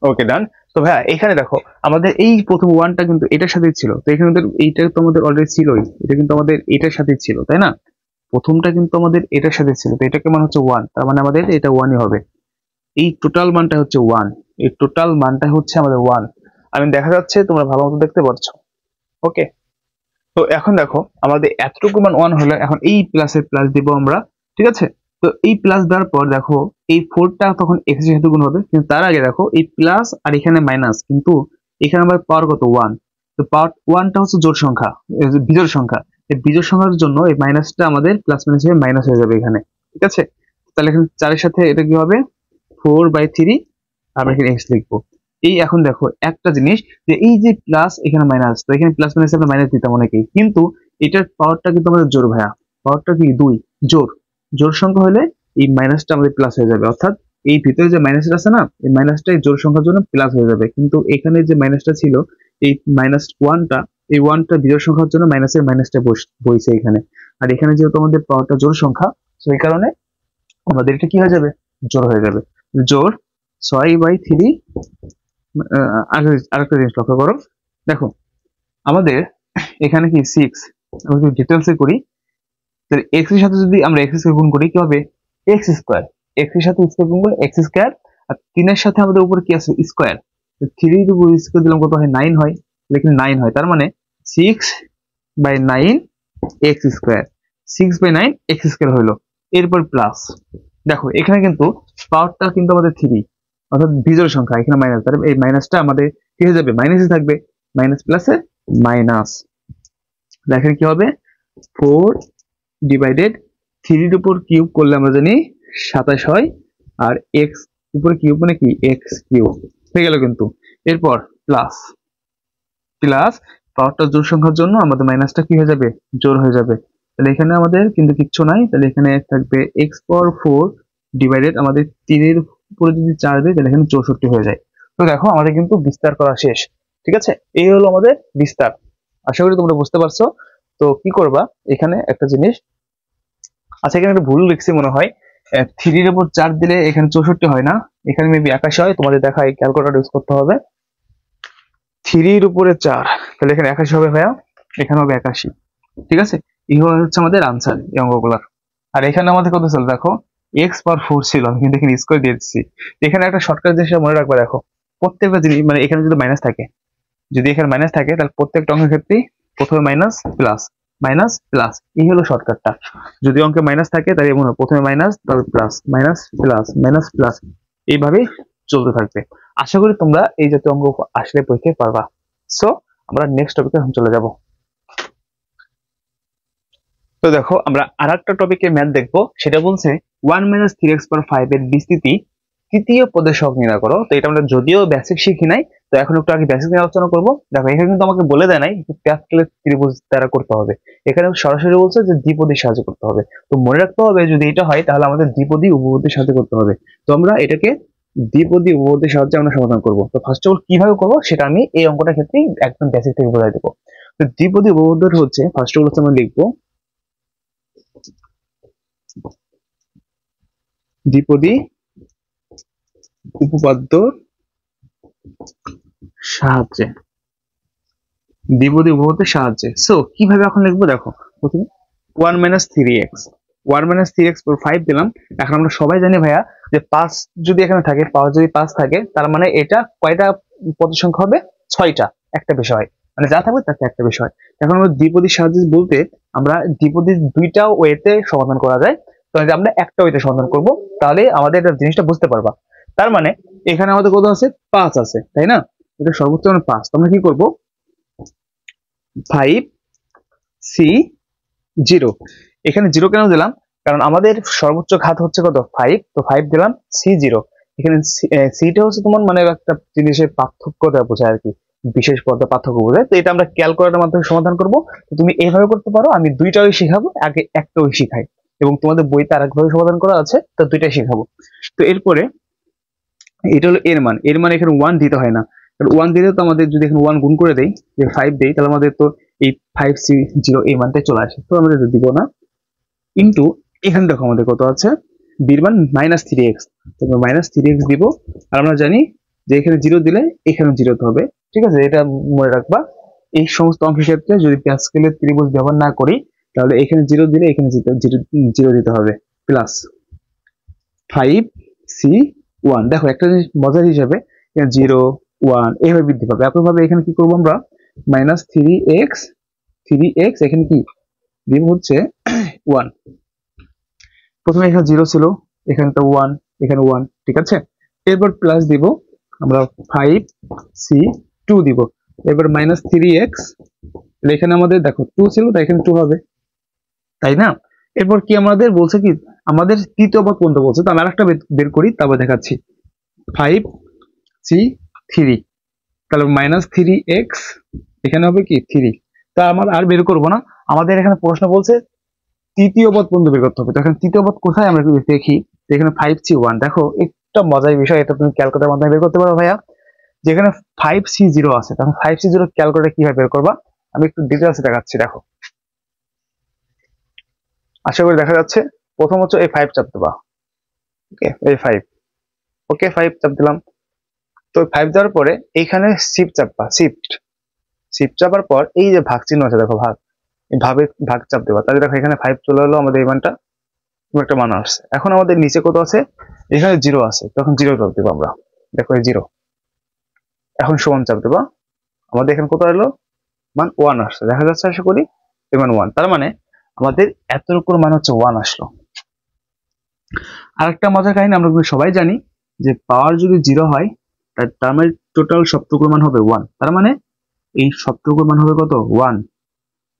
ওকে ডান। তো ভাইয়া এখানে দেখো আমাদের এই প্রথম ওয়ানটা কিন্তু এটার সাথেই ছিল, তো এখানে এইটা তো আমাদের অলরেডি ছিলই, এটা কিন্তু আমাদের এটার সাথেই ছিল, তাই না। প্রথমটা কিন্তু আমাদের এটার সাথে ছিল, তো এটাকে মান হচ্ছে ওয়ান, তার মানে আমাদের এটা ওয়ানই হবে। এই টোটাল মানটা হচ্ছে ওয়ান, এই টোটাল মানটা হচ্ছে আমাদের ওয়ান। আমি দেখা যাচ্ছে তোমরা ভালো মতো দেখতে পাচ্ছ, ওকে। তো এখন দেখো আমাদের এতটুকু মান ওয়ান হলে এখন এই প্লাসের প্লাস দিব আমরা, ঠিক আছে। তো এই প্লাস দেওয়ার পর দেখো এই ফোরটা তখন এক্স এর সাথে গুণ হবে, কিন্তু তার আগে দেখো এই প্লাস আর এখানে মাইনাস, কিন্তু এখানে আমার পাওয়ার কত, ওয়ান। তো পাওয়ার ওয়ানটা হচ্ছে জোড় সংখ্যা, বিজোড় সংখ্যা। এই বিজোড় সংখ্যার জন্য এই মাইনাসটা আমাদের প্লাস মাইনাস হয়ে মাইনাস হয়ে যাবে এখানে, ঠিক আছে। তাহলে এখানে চারের সাথে এটা কি হবে, ফোর বাই থ্রি, আমরা এখানে এক্স লিখবো। এই এখন দেখো একটা জিনিস, যে এই যে প্লাস এখানে মাইনাস, তো এখানে প্লাস মাইনাস আমরা মাইনাস দিতাম অনেকেই, কিন্তু এটার পাওয়ারটা কিন্তু আমাদের জোর ভাইয়া, পাওয়ারটা কি দুই, জোর, জোর সংখ্যা হলে এই মাইনাসটা আমাদের প্লাস হয়ে যাবে, অর্থাৎ এই ভিতরে যে মাইনাসটা আছে না, এই মাইনাসটা এই জোর সংখ্যার জন্য প্লাস হয়ে যাবে, কিন্তু এখানে যে মাইনাসটা ছিল, এই মাইনাস ওয়ানটা, এই ওয়ানটা বিজোড় সংখ্যার জন্য মাইনাসের মাইনাসটা বইছে এখানে। আর এখানে যেহেতু আমাদের পাওয়ারটা জোর সংখ্যা, তো এই কারণে আমাদের এটা কি হয়ে যাবে, জোর হয়ে যাবে, জোর ছয় বাই থ্রি। আরেকটা জিনিস লক্ষ্য করো, দেখো আমাদের এখানে কি সিক্স, আমরা যদি ডিটেলসে করি, তাহলে এক্স এর সাথে যদি আমরা এক্স স্কয়ার গুণ করি কি হবে, এক্স স্কয়ার, এক্স এর সাথে স্কয়ার গুণ করলে এক্স স্কয়ার, আর তিনের সাথে আমাদের উপরে কি আছে, স্কয়ার, থ্রি স্কয়ার দিলাম কত হয়, নাইন হয়, লেকিন নাইন হয়, তার মানে six by nine X square, six by nine X square হইলো। এরপর প্লাস, দেখো এখানে কিন্তু পাওয়ারটা কিন্তু আমাদের থ্রি, অর্থাৎ বিজোড় সংখ্যা, এখানে মাইনাস, তাহলে এই মাইনাসটা আমাদের কি হয়ে যাবে, মাইনাসে থাকবে, মাইনাস প্লাসে মাইনাস, দেখেন কি হবে, ফোর ডিভাইডেড থ্রির উপর কিউব করলে আমরা জানি সাতাশ হয়, আর এক্স উপরে কিউব মানে কি, এক্স কিউব হয়ে গেল কিন্তু। এরপর প্লাস, প্লাস পাওয়ারটা জোড় সংখ্যার জন্য আমাদের মাইনাসটা কি হয়ে যাবে, জোড় হয়ে যাবে। তাহলে এখানে আমাদের কিন্তু কিচ্ছু নাই, তাহলে এখানে থাকবে এক্স পাওয়ার ফোর ডিভাইডেড আমাদের তিনের উপরে যদি চার দেয় তাহলে এখানে 64 হয়ে যায়। তো দেখো আমাদের কিন্তু বিস্তার করা শেষ, ঠিক আছে। এই হলো আমাদের বিস্তার, আশা করি তোমরা বুঝতে পারছো। তো কি করবা, এখানে একটা জিনিস, আচ্ছা এখানে একটা ভুল লিখছি মনে হয়, থ্রির উপর চার দিলে এখানে 64 হয় না, এখানে মেবি 81 হয়, তোমাদের দেখা এই ক্যালকুলেটর ইউজ করতে হবে। থ্রির উপরে চার, তাহলে এখানে 81 হবে ভাইয়া, এখানে হবে 81, ঠিক আছে। এই হচ্ছে আমাদের আনসার এই অঙ্কগুলার। আর এখানে আমাদের কত ছিল দেখো, এক্স পাওয়ার ফোর ছিল, আমি কিন্তু এখানে স্কোয়ার দিয়ে দিচ্ছি। এখানে একটা শর্টকাট জিনিস মনে রাখবা, দেখো প্রত্যেকটা জিনিস মানে এখানে যদি মাইনাস থাকে, যদি এখানে মাইনাস থাকে তাহলে প্রত্যেকটা অঙ্কের ক্ষেত্রেই প্রথমে মাইনাস প্লাস, মাইনাস প্লাস, এই হলো শর্টকাটটা। যদি অঙ্কে মাইনাস থাকে তাহলে মনে হয় প্রথমে মাইনাস, তারপর plus, minus plus, minus plus, এইভাবেই চলতে থাকবে। আশা করি তোমরা এই জাতীয় অঙ্ক আসলে পরীক্ষায় পারবা। সো আমরা নেক্সট টপিকে এখন চলে যাব। তো দেখো আমরা আর একটা টপিকে ম্যাথ দেখবো, সেটা বলছে one minus three x power five এর বিস্তৃতি তৃতীয় পদের সহগ নির্ণয় করো। তো এটা আমরা যদিও বেসিক শিখি নাই, তো এখন একটু আগে বেসিক নিয়ে আলোচনা করবো। দেখো এখানে কিন্তু আমাকে বলে দেয় নাই প্যাসকেলের ত্রিভুজ দ্বারা করতে হবে, এখানে সরাসরি বলছে যে দ্বিপদীর সাহায্যে করতে হবে। তো মনে রাখতে হবে যদি এটা হয় তাহলে আমাদের দ্বিপদী উপপদীর সাহায্যে করতে হবে। তো আমরা এটাকে দ্বিপদী উপপদীর সাহায্যে আমরা সমাধান করবো। তো ফার্স্ট অফ অল কিভাবে করবো সেটা আমি এই অঙ্কটার ক্ষেত্রে একদম বেসিক থেকে বোঝাই দেবো। তো দ্বিপদী উপপদীর হচ্ছে ফার্স্ট অফ অল হচ্ছে আমরা লিখবো দ্বিপদী উপপাদ্য সাহায্যে, দ্বিপদী উপপাদ্যের সাহায্যে। সো কিভাবে এখন লিখবো দেখো, প্রথমে 1 মাইনাস 3x, 1 মাইনাস 3x পর 5 দিলাম। এখন আমরা সবাই জানি ভাইয়া যে 5 যদি এখানে থাকে, পাওয়ার যদি 5 থাকে, তার মানে এটা কয়টা পদ সংখ্যা হবে? 6টা, একটা বিষয়, মানে যা থাকবে তাতে একটা বিষয়। এখন আমরা দ্বিপদীর সাহায্যে বলতে আমরা দ্বিপদীর দুইটা ওয়েতে সমাধান করা যায়, তো আমরা একটা ওয়েতে সমাধান করব, তাহলে আমাদের এটা জিনিসটা বুঝতে পারবা। তার মানে এখানে আমাদের কত আছে? 5 আছে, তাই না? এটা সর্বোচ্চ মানে 5। তো আমরা কি করব? 5c0, এখানে 0 কেন দিলাম? কারণ আমাদের সর্বোচ্চ ঘাত হচ্ছে কত? 5, তো 5 দিলাম c0। এখানে সিটা হচ্ছে তোমার মানে একটা জিনিসের পার্থক্যটা বোঝায় আর কি, বিশেষ পদে পার্থক্য বোঝায়। তো এটা আমরা ক্যালকুলেটরের মাধ্যমে সমাধান করব। তো তুমি এইভাবে করতে পারো, আমি দুইটাই শিখাবো, আগে একটাও শিখাই, এবং তোমাদের বইতে আরেকভাবে সমাধান করা আছে, তো দুইটাই শিখাবো। তো এরপরে এটা হলো এর মান, এর মান এখানে 1 দিতে হয় না, কারণ 1 দিলে তো আমাদের যদি এখানে 1 গুণ করে দেই, যে 5 দেই, তাহলে আমাদের তো এই 5c0 এই মানটাই চলে আসে, তো আমরা দিব না। ইন্টু এখানে দেখো আমাদের কত আছে, বির মান -3x, তো -3x দিব। আর আমরা জানি যে এখানে 0 দিলে এখানে 0 হবে, ঠিক আছে? এটা মনে রাখবা। এই সমস্ত অঙ্কের ক্ষেত্রে যদি প্যাসকেলের ত্রিভুজ ব্যবহার না করি, তাহলে এখানে 0 দিলে এখানে 0 দিতে হবে, প্লাস 5c1। দেখো একটা জিনিস মজার হিসাবে, 0 1 এইভাবে বৃদ্ধি পাবে। একইভাবে এখানে কি করবো আমরা? -3x, 3x এখানে কি দিব হচ্ছে 1। প্রথমে এখানে 0 ছিল, এখানটা 1, এখানে 1, ঠিক আছে? এরপর প্লাস দিব আমরা 5c2 দিব, এবার -3x, এখানে আমাদের দেখো 2 ছিল, তাই এখানে 2 হবে, তাই না? এরপর কি আমাদের বলছে, কি আমাদের তৃতীয় পদ পর্যন্ত বলছে, তো আমি আরেকটা বের করি, তারপর দেখাচ্ছি। 5c3, তাহলে -3x এখানে হবে কি 3, তা আমার আর বের করবো না। আমাদের এখানে প্রশ্ন বলছে তৃতীয় পদ পর্যন্ত বের করতে হবে, তো এখন তৃতীয় পদ কোথায় আমরা একটু দেখি। এখানে 5c1, দেখো একটা মজার বিষয়, এটা তুমি ক্যালকুলেটরের মাধ্যমে বের করতে পারো ভাইয়া। যেখানে 5c0 আছে, তখন 5c0 ক্যালকুলেটর কিভাবে বের করবা, আমি একটু ডিটেলসে দেখাচ্ছি। দেখো, আশা করি দেখা যাচ্ছে। প্রথম হচ্ছে এই 5 চাপ দেবা, ওকে, এই 5, ওকে 5 চাপ দিলাম। তো 5 দেওয়ার পরে এইখানে শিফট চাপবা, শিফট শিফট চাপার পর এই যে ভাগ চিহ্ন আছে, দেখো ভাগ, এই ভাগ চাপ দেবা, তাহলে দেখো এখানে 5 চলে এলো, আমাদের এই মানটা একটা মান আসছে। এখন আমাদের নিচে কত আছে? এখানে 0 আছে, তখন 0 চাপ দেবো আমরা, দেখো এই 0। এখন সমান চাপ দেবা, আমাদের এখানে কত এলো? মান 1 আসছে, দেখা যাচ্ছে আশা করি এই মান 1। তার মানে আমাদের এতটুকুর মান হচ্ছে 1 আসলো। আরেকটা মজার কাহিনী, আমরা সবাই জানি যে পাওয়ার যদি 0 হয়, তার মানে টোটাল সবটুকুর মান হবে 1, তার মানে এই সবটুকুর মান হবে কত? 1।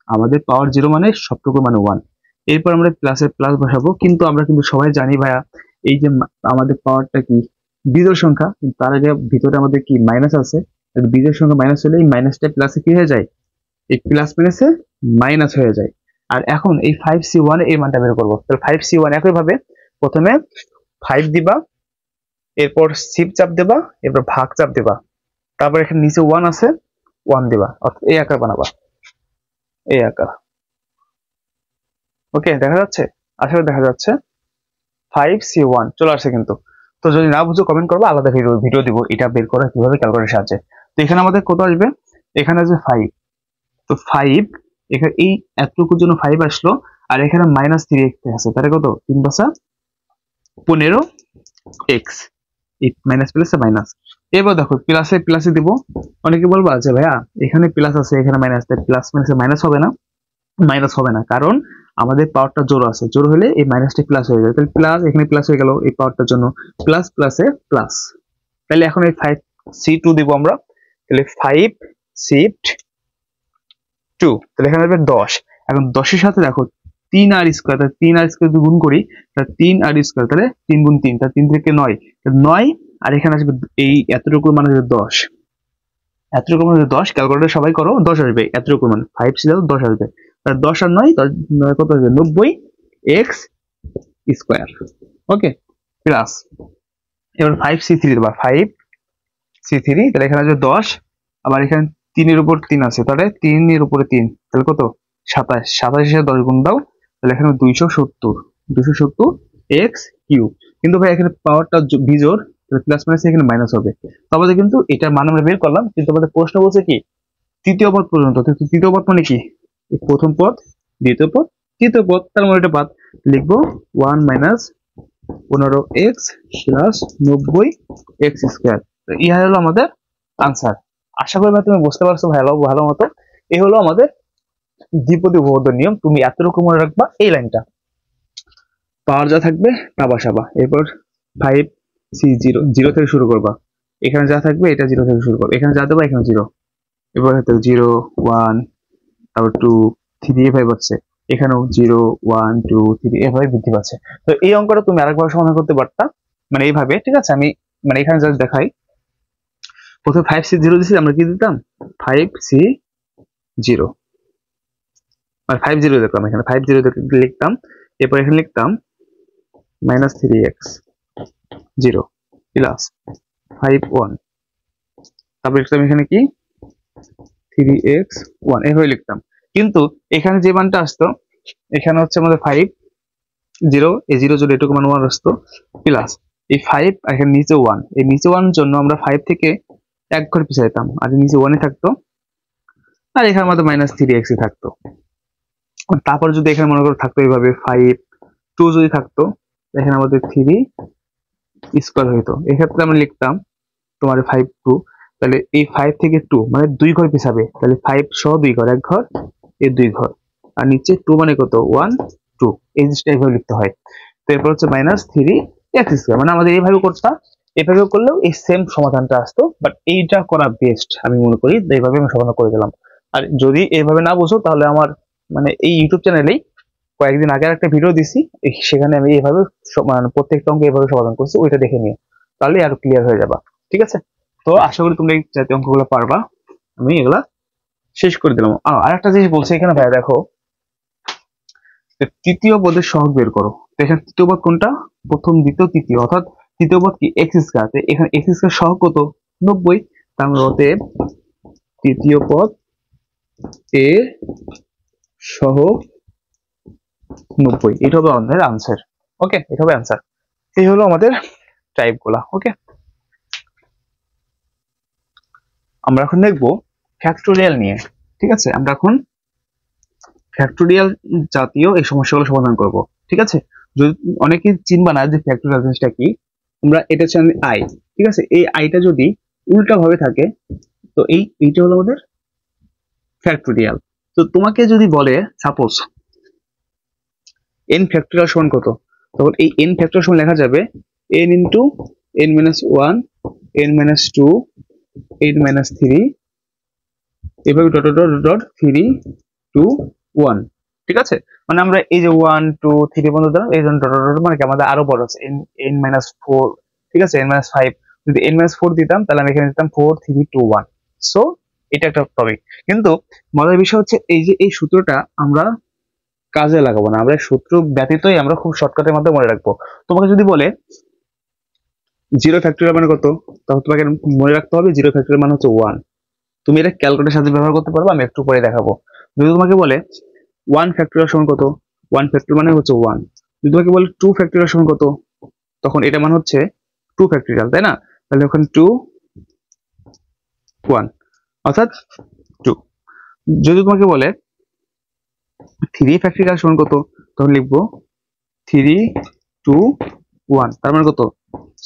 আমাদের পাওয়ার 0 মানে সবটুকুর মানে 1। এরপর আমরা প্লাসে প্লাস বসাবো, কিন্তু আমরা কিন্তু সবাই জানি ভাইয়া, এই যে আমাদের পাওয়ারটা কি বিজোড় সংখ্যা, কিন্তু তার আগে ভিতরে আমাদের কি মাইনাস আছে, বিজোড় সংখ্যা মাইনাস হলে এই মাইনাসটা প্লাসে কি হয়ে যায়, এই প্লাস মাইনাসে মাইনাস হয়ে যায়। আর এখন এই 5c1 এই মানটা বের করবো, তাহলে 5c1 একইভাবে প্রথমে 5 দিবা, এরপর শিফট চাপ দেবা, এরপর ভাগ চাপ দেবা, তারপর এখানে নিচে 1 আছে, 1 দিবা, অর্থাৎ এই আকার বানাবা, এই আকার। ওকে, দেখা যাচ্ছে? আসলে দেখা যাচ্ছে 5c1 চলে আসছে কিন্তু। তো যদি না বুঝো কমেন্ট করবো, আলাদা ভিডিও দিব এটা বের করা কিভাবে ক্যালকুলেটরের সাহায্যে। তো এখানে আমাদের কত আসবে? এখানে আসবে 5, তো 5 এখানে এই এতটুকুর জন্য 5 আসলো, আর এখানে -3x আছে, তাহলে কত? 3 বাসা 15x, এই মাইনাস প্লাসে মাইনাস। এবার দেখো প্লাসে প্লাসে দিব। অনেকে বলবা যে ভাইয়া এখানে প্লাস আছে এখানে মাইনাস, তাই প্লাস মাইনাসে মাইনাস হবে না, মাইনাস হবে না, কারণ আমাদের পাওয়ারটা জোর আছে, জোর হলে এই মাইনাসটা প্লাস হয়ে যায়, তাহলে প্লাস এখানে প্লাস হয়ে গেল এই পাওয়ারটার জন্য, প্লাস প্লাসে প্লাস। তাহলে এখন এই 5c2 দিব আমরা, তাহলে 5 শিফট 2, তাহলে এখানে হবে 10। এখন 10 এর সাথে দেখো 3r স্কয়ার, তাহলে 3r স্কয়ার যদি গুণ করি, তাহলে 3r স্কয়ার, তাহলে 3 গুণ 3, তাহলে 3 থেকে 9, 9, আর এখানে আসবে এই এতটুকু মানে 10, এতটুকু মানে 10, ক্যালকুলেটর সবাই করো, 10 আসবে এতটুকু মানে 5c 10 আসবে, তাহলে 10 আর 9 কত আসবে? 90x স্কয়ার, ওকে, প্লাস এবার 5c3 দেবা, 5c3, তাহলে এখানে আসবে 10, আবার এখানে 3 এর উপর 3 আছে, তাহলে 3 এর উপরে 3, তাহলে কত? 27, 27 এর 10 গুণ দাও, তাহলে এখানে 270 x কিউব। কিন্তু ভাই এখানে পাওয়ারটা বিজোড়, তাহলে প্লাস মাইনাস এখানে মাইনাস হবে। তো আমাদের কিন্তু এটার মান আমরা বের করলাম, কিন্তু আমাদের প্রশ্ন বলছে কি তৃতীয় পদ পর্যন্ত। তো তৃতীয় পদ মানে কি, এই প্রথম পদ, দ্বিতীয় পদ, তৃতীয় পদ, তার মানে এটা বাদ লিখবো 1 মাইনাস 15x প্লাস 90x²। তো ইহা হলো আমাদের আনসার। আশা করি তুমি বুঝতে পারছো ভালো ভালো মতো। এই হলো আমাদের দ্বিপদী উপপাদ্যের নিয়ম। তুমি এতটুকু মনে রাখবা, এই লাইনটা পাওয়ার যা থাকবে তা বসাবা, এরপর 5C0 জিরো থেকে শুরু করবা, এখানে যা থাকবে এটা জিরো থেকে শুরু করবা, এখানে যা দেবা এখানে জিরো, এবার হয়তো 0 1 তারপর 2 3 এভাবে হচ্ছে, এখানেও 0 1 2 3 এভাবে বৃদ্ধি পাচ্ছে। তো এই অঙ্কটা তুমি আরেকভাবে সমাধান করতে পারতা, মানে এইভাবে, ঠিক আছে। আমি মানে এখানে জাস্ট দেখাই, প্রথমে 5C0 দিছি, আমরা কি দিতাম 5C0 মানে 50 দেখলাম, এখানে 50 লিখতাম, এরপর এখানে লিখতাম -3x0 প্লাস 51, তারপর লিখতাম এখানে কি 3x1 এভাবে লিখতাম। কিন্তু এখানে যে মানটা আসতো, এখানে হচ্ছে আমাদের 5 0, এই 0 জন্য এটুকু মান 1 আসতো, প্লাস এই 5 আর এখানে নিচে 1, এই নিচে 1 জন্য আমরা 5 থেকে এক ঘর পিছিয়ে যেতাম, আর নিচে 1 থাকতো, আর এখানে আমাদের -3x থাকতো। তারপর যদি এখানে মনে করো থাকতো এইভাবে 5 2 যদি থাকতো, এখানে আমাদের 3 হইতো। এক্ষেত্রে আমরা লিখতাম তোমার 5 2, তাহলে এই 5 থেকে 2 মানে 2 ঘর পিছাবে, তাহলে 5 সহ 2 ঘর, এক ঘর এই 2 ঘর, আর নিচে 2 মানে কত 1 2, এই জিনিসটা এইভাবে লিখতে হয়। তো এরপর হচ্ছে -3x², মানে আমাদের এইভাবে করতাম, এভাবে করলেও এই সেম সমাধানটা আসতো, বাট এইটা করা বেস্ট আমি মনে করি, এইভাবে আমি সমাধান করে দিলাম। আর যদি এইভাবে না বুঝো তাহলে আমার মানে এই ইউটিউব চ্যানেলেই কয়েকদিন আগে একটা ভিডিও দিছি, সেখানে আমি এইভাবে মানে প্রত্যেকটা অঙ্ক এইভাবে সমাধান করছি, ওইটা দেখে নিও, তাহলে আরো ক্লিয়ার হয়ে যাবা। ঠিক আছে, তো আশা করি তুমি এই জাতীয় অঙ্কগুলো পারবা। আমি এগুলা শেষ করে দিলাম। আর একটা জিনিস বলছে এখানে ভাই, দেখো তৃতীয় পদের সহগ বের করো। তো এখানে তৃতীয় পদ কোনটা, প্রথম দ্বিতীয় তৃতীয়, অর্থাৎ তৃতীয় পদ কি x², এখানে x² সহগ কত 90, তার মানে অতএব তৃতীয় পদ এ সহগ 90, এটা হবে আমাদের আনসার। ওকে, এটা হবে আনসার। এই হলো আমাদের টাইপ গুলা। ওকে, আমরা এখন দেখবো ফ্যাক্টোরিয়াল নিয়ে। ঠিক আছে, আমরা এখন ফ্যাক্টোরিয়াল জাতীয় এই সমস্যাগুলো সমাধান করব। ঠিক আছে, যদি অনেকে চিনবা না যে ফ্যাক্টোরিয়াল জিনিসটা কি, আমরা এটা হচ্ছে আই, ঠিক আছে, এই আইটা যদি উল্টা ভাবে থাকে, তো এইটা হলো আমাদের ফ্যাক্টোরিয়াল। তো তোমাকে যদি বলে সাপোজ n ফ্যাক্টোরিয়াল সমান কত, তখন এই n ফ্যাক্টোরিয়াল সমান লেখা যাবে n into n-1 n-2 n-3 এভাবে ডট ডট ডট 3 2 1। ঠিক আছে, মানে আমরা এই যে 1 2 3 পর্যন্ত দিলাম, এই জন্য ডট ডট মানে কি আমাদের আরো বড় আছে n-4, ঠিক আছে n-5, যদি n-4 দিতাম তাহলে আমি এখানে দিতাম 4 3 2 1। সো এটা একটা টপিক, কিন্তু মজার বিষয় হচ্ছে এই যে এই সূত্রটা আমরা কাজে লাগাবো না, আমরা সূত্র ব্যতীতই আমরা খুব শর্টকাটের মাধ্যমে মনে রাখবো। তোমাকে যদি বলে 0 ফ্যাক্টোরিয়াল মানে কত, তখন তোমাকে মনে রাখতে হবে 0 ফ্যাক্টোরিয়াল মানে হচ্ছে 1। তুমি এটা ক্যালকুলেটরের সাথে ব্যবহার করতে পারবে, আমি একটু পরে দেখাবো। যদি তোমাকে বলে 1 ফ্যাক্টোরিয়াল সমান কত, 1 ফ্যাক্টোরিয়াল মানে হচ্ছে 1। যদি তোমাকে বলে 2 ফ্যাক্টোরিয়াল সমান কত, তখন এটা মানে হচ্ছে 2 ফ্যাক্টোরিয়াল, তাই না? তাহলে ওখানে 2 1 অর্থাৎ 2। যদি তোমাকে বলে 3 ফ্যাক্টোরিয়াল সমান কত, তখন লিখবো 3 2 1, তার মানে কত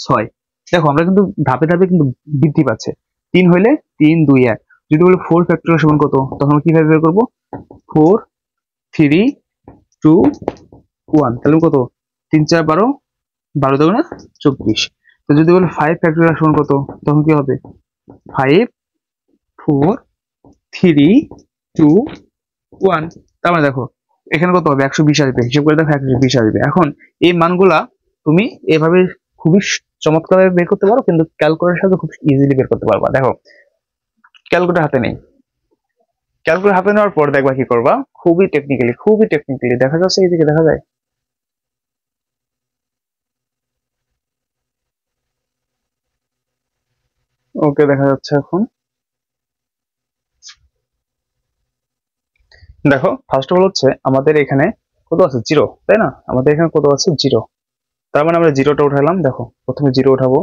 6। দেখো আমরা কিন্তু ধাপে ধাপে কিন্তু বৃদ্ধি পাচ্ছে, 3 হইলে 3 2 1। যদি বলে 4 ফ্যাক্টোরিয়াল সমান কত, তখন আমরা কিভাবে বের করবো 4 3 2 1, তাহলে কত 3 4 12 12 দুগুণে 24। তো যদি বলে 5 ফ্যাক্টোরিয়াল সমান কত, তখন কি হবে 5 4 3 2 1, তার মানে দেখো এখানে কত হবে 120 আসবে, হিসাব করে দেখো 120 আসবে। এখন এই মানগুলা তুমি এভাবে খুবই চমৎকারভাবে বের করতে পারো, কিন্তু ক্যালকুলেটরের সাথে খুব ইজিলি বের করতে পারবা। দেখো ক্যালকুলেটর হাতে নেই, ক্যালকুলেটর হাতে নেওয়ার পর দেখবা কি করবা, খুবই টেকনিক্যালি দেখা যাচ্ছে, এইদিকে দেখা যায়, ওকে দেখা যাচ্ছে এখন। দেখো ফার্স্ট অফ অল হচ্ছে আমাদের এখানে কত আছে 0, তাই না? আমাদের এখানে কত আছে 0, তার মানে আমরা জিরোটা উঠালাম। দেখো প্রথমে 0 উঠাবো,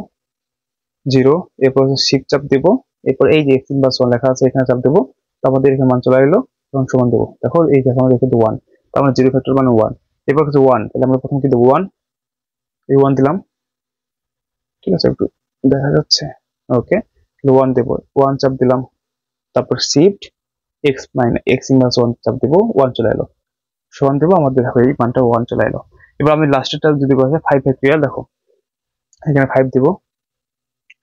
0, এরপর শিফট চাপ দেব, এরপর এই যে x+1 লেখা আছে এখানে চাপ দেবো, তারপর এখানে মান চলে এলো এবং সমান দেবো। দেখো এই দেখো আমাদের কিন্তু 1, তার মানে 0 ফ্যাক্টর মানে 1। এরপর হচ্ছে 1, তাহলে আমরা প্রথম কি দেবো 1, এই 1 দিলাম, ঠিক আছে একটু দেখা যাচ্ছে, ওকে 1 দেবো, 1 চাপ দিলাম, তারপর শিফট x+1 চাপ দেবো, 1 চলে এলো, সমান দেবো, আমাদের দেখো এই মানটা 1 চলে এলো। এবার আমি লাস্টেরটা যদি বলা যায় 5 ফ্যাক্টরিয়াল, দেখো এখানে 5 দেবো,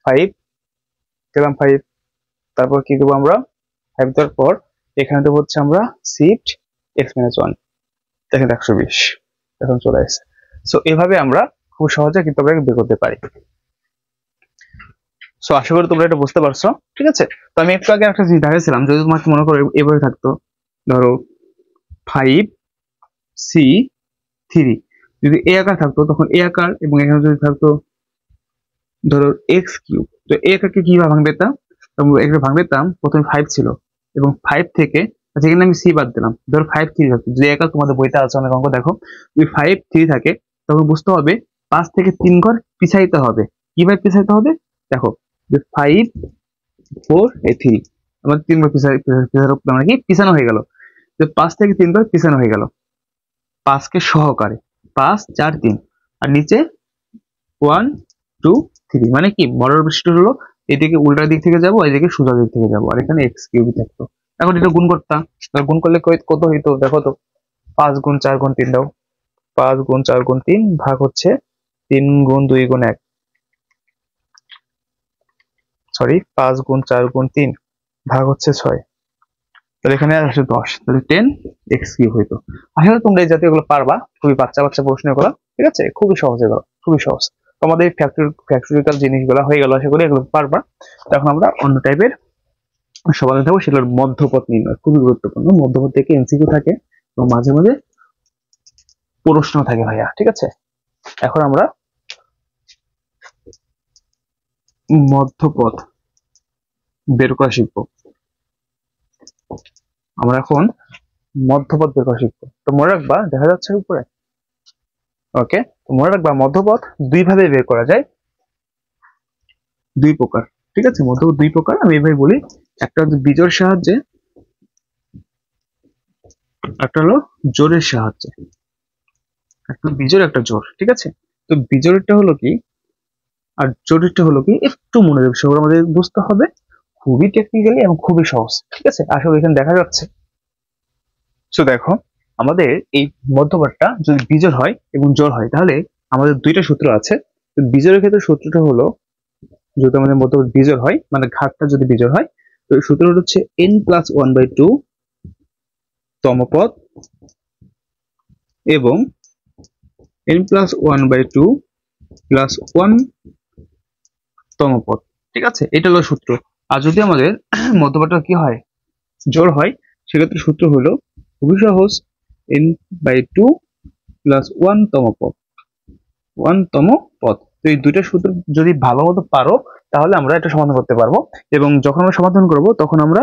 5 দিলাম 5, তারপর কি দেবো আমরা 5 দেওয়ার পর এখানে দেবো হচ্ছে আমরা শিফট x-1, দেখেন 120 এখন চলে আসছে। সো এভাবে আমরা খুব সহজে কিন্তু আমরা বের করতে পারি। সো আশা করি তোমরা এটা বুঝতে পারছো, ঠিক আছে। তো আমি একটু আগে একটা জিনিস দেখাইছিলাম, যদি তোমাকে মনে করো এভাবে থাকতো, ধরো 5c3, যদি এ আকার থাকতো তখন এ আকার, এবং এখানে যদি থাকতো ধরো x3, তো এ আকারকে কিভাবে ভাঙবে পেতাম, এখানে ভাঙবে পেতাম প্রথমে 5 ছিল এবং 5 থেকে যেখানে আমি সি বাদ দিলাম, ধরো 5 3 থাকতো, যে একার তোমাদের বইতে আছে অনেক অঙ্ক, দেখো যদি 5 3 থাকে তখন বুঝতে হবে 5 থেকে 3 ঘর পিছাইতে হবে। কিভাবে পিছাইতে হবে, দেখো যে 5 4 3 আমাদের 3 ঘর মানে কি পিছানো হয়ে গেল, যে 5 থেকে 3 ঘর পিছানো হয়ে গেল 5 কে সহকারে, 5 4 3, আর নিচে 1 2 3, মানে কি মডেল বৈশিষ্ট্য হলো এদিকে উল্টা দিক থেকে যাবো, এদিকে সোজা দিক থেকে যাবো, আর এখানে x³ থাকতো। এখন এটা গুণ করতাম, গুণ করলে কত হইতো দেখো তো, 5 গুণ 4 গুণ 3 দাও, 5 গুণ 4 গুণ 3 ভাগ হচ্ছে 3 গুণ 2 গুণ 1, সরি 5 গুণ 4 গুণ 3 ভাগ হচ্ছে 6, তাহলে এখানে আসে 10, তাহলে 10x³ হইতো। আসলে তোমরা এই জাতীয় গুলো পারবা, খুবই বাচ্চা বাচ্চা প্রশ্ন এগুলো, ঠিক আছে, খুবই সহজ এগুলো, খুবই সহজ। তোমাদের ফ্যাক্টরিক্যাল জিনিসগুলো হয়ে গেল, আশা করি এগুলো পারবা। তখন আমরা অন্য টাইপের সমাধান থাকবো, সেগুলোর মধ্যপথ নির্ণয় খুবই গুরুত্বপূর্ণ, মধ্যপথ থেকে এমসিকিউ থাকে এবং মাঝে মাঝে প্রশ্ন থাকে ভাইয়া, ঠিক আছে। এখন আমরা মধ্যপথ বের করা শিখবো, আমরা এখন মধ্যপথ বের করা শিখবো। তো মনে রাখবা, দেখা যাচ্ছে উপরে, ওকে, তো মনে রাখবা মধ্যপথ দুই ভাবে বের করা যায়, দুই প্রকার, ঠিক আছে। মধ্যপথ দুই প্রকার, আমি এভাবে বলি, একটা হচ্ছে বিজোড় সাহায্যে, একটা হলো জোরের সাহায্যে, একটা বিজোড় একটা জোর, ঠিক আছে। তো বিজোড়টা হলো কি আর জোরেরটা হলো কি, একটু মনোযোগ সহকারে আমাদের বুঝতে হবে, খুবই টেকনিক্যালি এবং খুবই সহজ, ঠিক আছে। আসলে এখানে দেখা যাচ্ছে, তো দেখো আমাদের এই মধ্যপথটা যদি বিজোড় হয় এবং জোড় হয়, তাহলে আমাদের দুইটা সূত্র আছে। বিজোড়ের ক্ষেত্রে সূত্রটা হলো, যদি আমাদের মধ্যপথ বিজোড় হয় মানে ঘাতটা যদি বিজোড় হয়, তো সূত্রটা হচ্ছে n+1/2 তম পদ এবং n+1/2 প্লাস 1 তম পদ, ঠিক আছে, এটা হলো সূত্র। আর যদি আমাদের মধ্যপথটা কি হয়, জোড় হয়, সেক্ষেত্রে সূত্র হলো খুবই সহজ, n/2 প্লাস 1 তম পদ, 1 তম পদ। তো এই দুইটা সূত্র যদি ভালো মতো পারো, তাহলে আমরা এটা সমাধান করতে পারবো, এবং যখন আমরা সমাধান করব তখন আমরা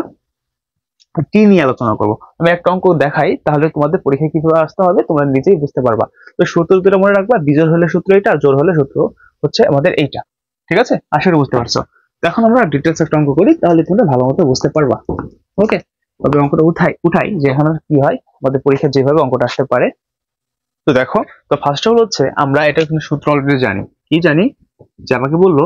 টি নিয়ে আলোচনা করবো। আমি একটা অঙ্ক দেখাই, তাহলে তোমাদের পরীক্ষায় কিভাবে আসতে হবে তোমরা নিজেই বুঝতে পারবা। তো সূত্র দুটো মনে রাখবা, বিজোড় হলে সূত্র এটা, জোড় হলে সূত্র হচ্ছে আমাদের এইটা, ঠিক আছে, আশা করি বুঝতে পারছো। তো এখন আমরা ডিটেলস একটা অঙ্ক করি, তাহলে তোমরা ভালো মতো বুঝতে পারবা, ওকে। তবে অঙ্কটা উঠাই যে এখানে কি হয়, আমাদের পরীক্ষা যেভাবে অঙ্কটা আসতে পারে। তো দেখো, তো ফার্স্ট অফ অল হচ্ছে আমরা এটা কিন্তু সূত্র অলরেডি জানি, কি জানি, যে আমাকে বললো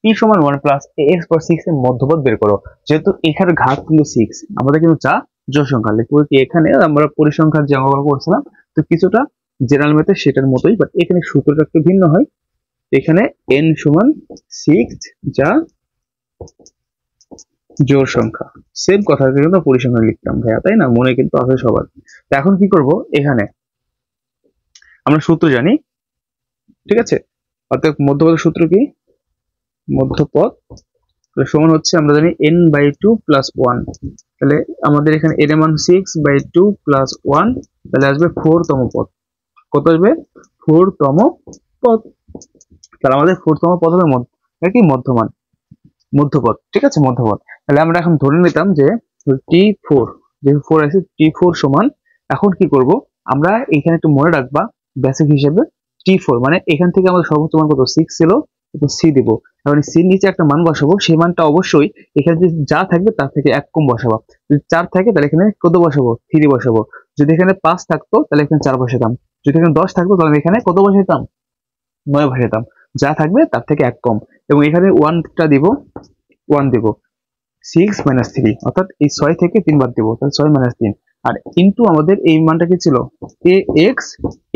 p=1 প্লাস ax/6 এর মধ্যপথ বের করো। যেহেতু এখানে ঘাত কিন্তু 6, আমাদের কিন্তু চা জোড় সংখ্যা লিখবো কি, এখানে আমরা পরিসংখ্যার যে অঙ্কগুলো করছিলাম, তো কিছুটা জেনারেল ম্যাথে সেটার মতোই, বাট এখানে সূত্রটা একটু ভিন্ন হয়। এখানে n=6 যা জোড় সংখ্যা, সেম কথা কিন্তু পরিসংখ্যান লিখতাম ভাইয়া, তাই না, মনে কিন্তু আছে সবার। তো এখন কি করব, এখানে আমরা সূত্র জানি, ঠিক আছে, অর্থাৎ মধ্যপথের সূত্র কি, মধ্যপথ সমান হচ্ছে আমরা জানি n/2 প্লাস 1, তাহলে আমাদের এখানে n এর মান 6/2 প্লাস 1, তাহলে আসবে 4 তম পদ। কত আসবে, 4 তম পদ। তাহলে আমাদের 4 তম পদ হবে কি মধ্যমান, মধ্যপদ, ঠিক আছে, মধ্যপদ। তাহলে আমরা এখন ধরে নিতাম যে t4, যেহেতু 4 আছে, t4 সমান, এখন কি করব আমরা এখানে একটু মনে রাখবা বেসিক হিসেবে, t4 মানে এখান থেকে আমাদের সর্বোচ্চ মান কত 6 ছিল, সি দিব। এখন সির নিচে একটা মান বসাবো, সেই মানটা অবশ্যই এখানে যদি যা থাকবে তার থেকে 1 কম বসাবো। যদি 4 থাকে তাহলে এখানে কত বসাবো, 3 বসাবো। যদি এখানে 5 থাকতো তাহলে এখানে 4 বসাতাম। যদি এখানে 10 থাকতো তাহলে এখানে কত বসাতাম, 9 বসাতাম। যা থাকবে তার থেকে 1 কম। এবং এখানে 1টা দিব, 1 দিব। 6 - 3 অর্থাৎ এই 6 থেকে 3 বাদ দিব, তাহলে 6 - 3। আর ইনটু আমাদের এই মানটা কি ছিল, ax।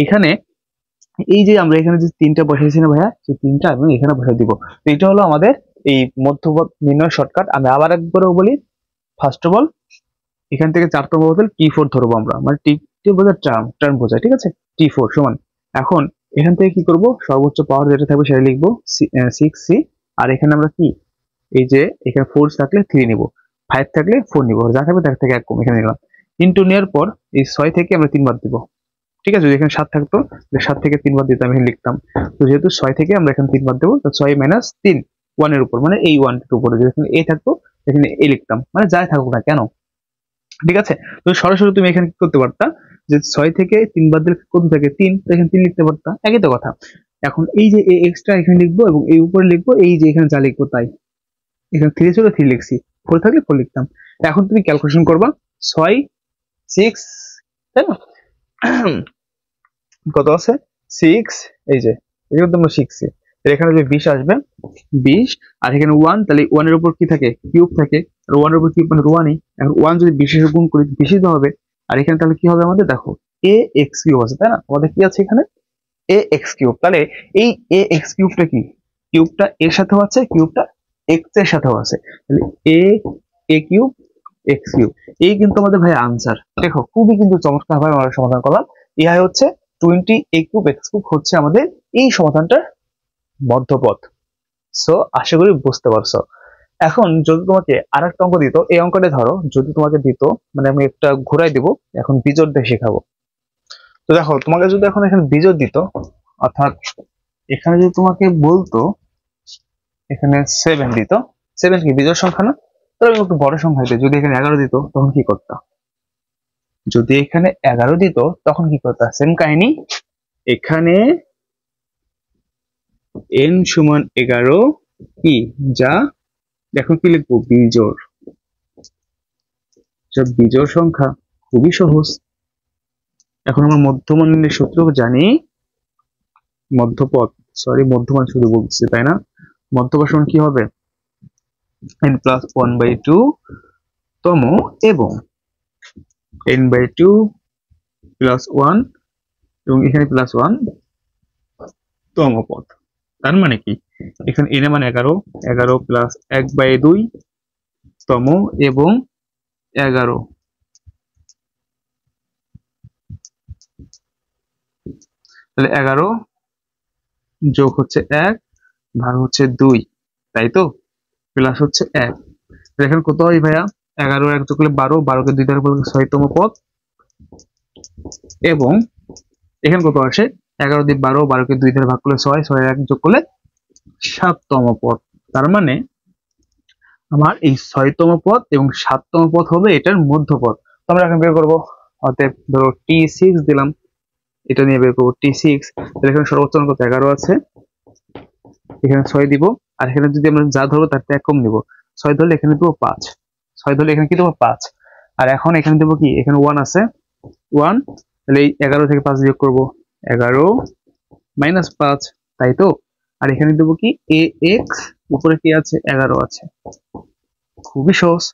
এখানে এই যে আমরা এখানে যে 3টা বসাইছি না ভাইয়া, সেই 3টা আমি এখানে বসাই দিব। তো এটা হলো আমাদের এই মধ্যপথ নির্ণয় শর্টকাট। আমি আবার একবারও বলি, ফার্স্ট অফ অল এখান থেকে 4তম বদল T4 ধরবো আমরা, মানে টি বোঝায় টার্ম বোঝায়, ঠিক আছে। T4 সমান, এখন এখান থেকে কি করব, সর্বোচ্চ পাওয়ার যেটা থাকবে সেটা লিখবো 6c। আর এখানে আমরা কি, এই যে এখানে 4 থাকলে 3 নিব, 5 থাকলে 4 নিব, যা থাকবে তার থেকে 1 কম এখানে নিলাম। ইনটু নেওয়ার পর এই 6 থেকে আমরা 3 বাদ দিব, ঠিক আছে। যদি এখানে 7 থাকতো, 7 থেকে 3 বাদ দিতাম, এখানে লিখতাম। তো যেহেতু 6 থেকে আমরা এখানে 3 বাদ দেবো, তো 6 - 3 1 এর উপর, মানে এই 1 এর উপরে। যদি এখানে a থাকতো এখানে a লিখতাম, মানে যাই থাকুক না কেন, ঠিক আছে। তো সরাসরি তুমি এখানে কি করতে পারতা, যে 6 থেকে 3 বাদ দিলে কত থাকে 3, তো এখানে 3 লিখতে পারতা, একই তো কথা। এখন এই যে a এক্সট্রা এখানে লিখবো এবং এই উপরে লিখবো, এই যে এখানে যা লিখবো তাই। এখানে 3 ছিল 3 লিখছি, 4 থাকলে 4 লিখতাম। এখন তুমি ক্যালকুলেশন করবা, 6 6, তাই না, কত আছে 6, এই যে এখানে তোমরা শিখছি। এখানে যে 20 আসবে 20, আর এখানে 1, তাহলে 1 এর উপর কি থাকে, কিউব থাকে। আর 1 এর উপর কিউব মানে 1ই। এখন 1 যদি 20 এর গুণ করি 20 তো হবে। আর এখানে তাহলে কি হবে আমাদের, দেখো a x কিউব আছে, তাই না, আমাদের কি আছে এখানে a x কিউব। তাহলে এই a x কিউবটা কি, কিউবটা এর সাথেও আছে, কিউবটা x এর সাথেও আছে, তাহলে a কিউব x কিউব। এই কিন্তু আমাদের ভাই আনসার। দেখো খুবই কিন্তু চমৎকার ভাবে আমরা সমাধান করলাম। ইহা হচ্ছে 20 a কিউব x কিউব হচ্ছে আমাদের এই সমাধানটার মধ্যপথ। সো আশা করি বুঝতে পারছো। এখন যদি তোমাকে আরেকটা অঙ্ক দিত, এই অঙ্কটা ধরো যদি তোমাকে দিত, মানে আমি একটা ঘুরাই দিব, এখন বিজোড় দিয়ে শেখাবো। তো দেখো তোমাকে যদি এখন এখানে বিজোড় দিত, অর্থাৎ এখানে যদি তোমাকে বলতো এখানে 7 দিত, 7 কি বিজোড় সংখ্যা না, তাহলে একটু বড় সংখ্যা দিত। যদি এখানে 11 দিত তখন কি করতা, যদি এখানে 11 দিত তখন কি করতা, সেম কাহিনী। এখানে n সমান 11 কি, যা দেখো কি লিখবো, বিজোড়। বিজোড় সংখ্যা খুবই সহজ। এখন আমরা মধ্যমান নির্ণয়ের সূত্র জানি, মধ্যপথ, সরি মধ্যমান শুধু বলছি তাই না, মধ্যপথ সমান কি হবে, n+1/2 তম এবং n/2 +1 এবং এখানে +1 তম পদ। তার মানে কি, এখানে n এর মান 11, 11 + 1/2 তম এবং 11, তাহলে 11 যোগ হচ্ছে 1 ভাগ হচ্ছে 2, তাই তো, প্লাস হচ্ছে 1। এখানে কত হয় ভাইয়া, 11 1 যোগ করলে 12, 12 কে 2 দ্বারা করলে 6তম পদ, এবং এখানে কত আসে, 11 দিয়ে 12, 12 কে 2 দ্বারা ভাগ করলে 6, 6 1 যোগ করলে 7তম পদ। তার মানে আমার এই 6তম পদ এবং 7তম পদ হবে এটার মধ্যপদ। তো আমরা এখন বের করবো, অতএব ধরো T6 দিলাম, এটা নিয়ে বের করবো T6। তাহলে এখানে সর্বোচ্চ কত 11 আছে, এখানে 6 দিব, আর এখানে যদি আমরা যা ধরবো তার থেকে 1 কম নিব। 6 ধরলে এখানে দেবো 5, 6 ধরলে এখানে কি দেবো 5। আর এখন এখানে দেবো কি, এখানে 1 আছে 1, তাহলে এই 11 থেকে 5 বিয়োগ করবো, 11 - 5, তাই তো। আর এখানে দেবো কি ax, উপরে কি আছে 11 আছে। খুবই সহজ,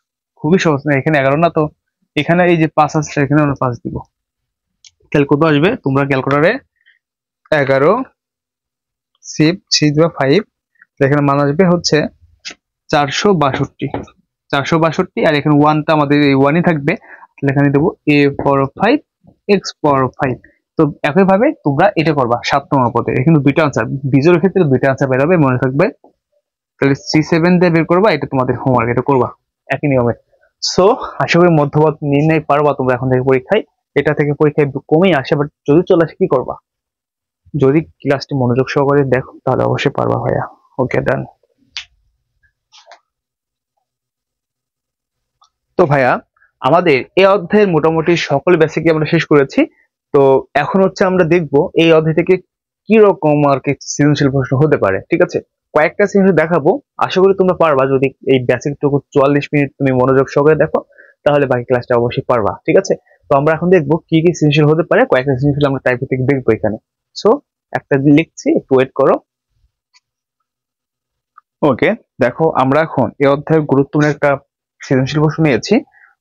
খুবই সহজ না, এখানে 11 না তো, এখানে এই যে 5 আছে এখানে আমরা 5 দিব। তাহলে কত আসবে, তোমরা ক্যালকুলেটরে 11 6 এখানে মান আসবে হচ্ছে 462, 462। আর এখানে 1টা আমাদের এই 1ই থাকবে, তাহলে এখানে দেবো a⁵ x⁵। তো একইভাবে তোমরা এটা করবা 7তম পদে, এখানে দুইটা আনসার, বিজোড়ের ক্ষেত্রে দুইটা আনসার বের হবে, মনে থাকবে। তাহলে C7 দিয়ে বের করবা, এটা তোমাদের হোমওয়ার্ক, এটা করবা একই নিয়মে। সো আশা করি মধ্যপথ নির্ণয় পারবা তোমরা এখন থেকে পরীক্ষায়। এটা থেকে পরীক্ষায় কমেই আসে, বাট যদি চলে আসে কি করবা, যদি ক্লাসটি মনোযোগ সহকারে দেখো তাহলে অবশ্যই পারবা ভাইয়া। ওকে ডান। তো ভাইয়া আমাদের এই অধ্যায়ের মোটামুটি সকল বেসিকই আমরা শেষ করেছি। তো এখন হচ্ছে আমরা দেখব এই অধ্যায় থেকে কি রকম আর কি সৃজনশীল প্রশ্ন হতে পারে, ঠিক আছে। কয়েকটা সৃজনশীল দেখাবো, আশা করি তোমরা পারবা। যদি এই বেসিক টুকু 44 মিনিট তুমি মনোযোগ সহকারে দেখো, তাহলে বাকি ক্লাসটা অবশ্যই পারবা। ঠিক আছে, তো আমরা এখন দেখবো কি কি সৃজনশীল হতে পারে, কয়েকটা সৃজনশীল আমরা টাইপ থেকে দেখবো এখানে। সো একটা লিখছি, একটু ওয়েট করো। ওকে, দেখো আমরা এখন এই অধ্যায়ের গুরুত্বপূর্ণ একটা সৃজনশীল প্রশ্ন নিয়েছি।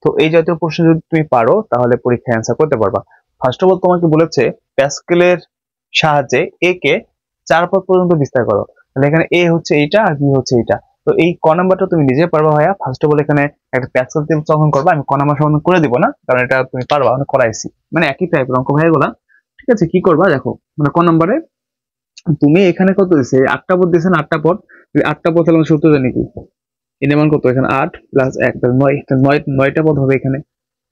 তো এই জাতীয় প্রশ্ন যদি তুমি পারো তাহলে পরীক্ষায় অ্যান্সার করতে পারবা। ফার্স্ট অফ অল তোমাকে বলেছে প্যাসকেলের সাহায্যে এ কে 4 পদ পর্যন্ত বিস্তার করো। তাহলে এখানে এ হচ্ছে এইটা আর বি হচ্ছে এইটা। তো এই ক নাম্বারটা তুমি নিজে পারবা ভাইয়া। ফার্স্ট অফ অল এখানে একটা প্যাসকেল দিয়ে সমাধান করবা। আমি ক নাম্বার সমাধান করে দিব না, কারণ এটা তুমি পারবা, আমি করাইছি, মানে একই টাইপের অঙ্ক ভাই এগুলা। ঠিক আছে, কি করবা দেখো, মানে ক নাম্বারে তুমি এখানে কত দিছে, 8টা পদ দিয়েছে না, 8টা পদ। 8টা পদ হলে সূত্র জানি কি, এর মান কত, এখানে 8 প্লাস 1, তাহলে 9টা পদ হবে এখানে।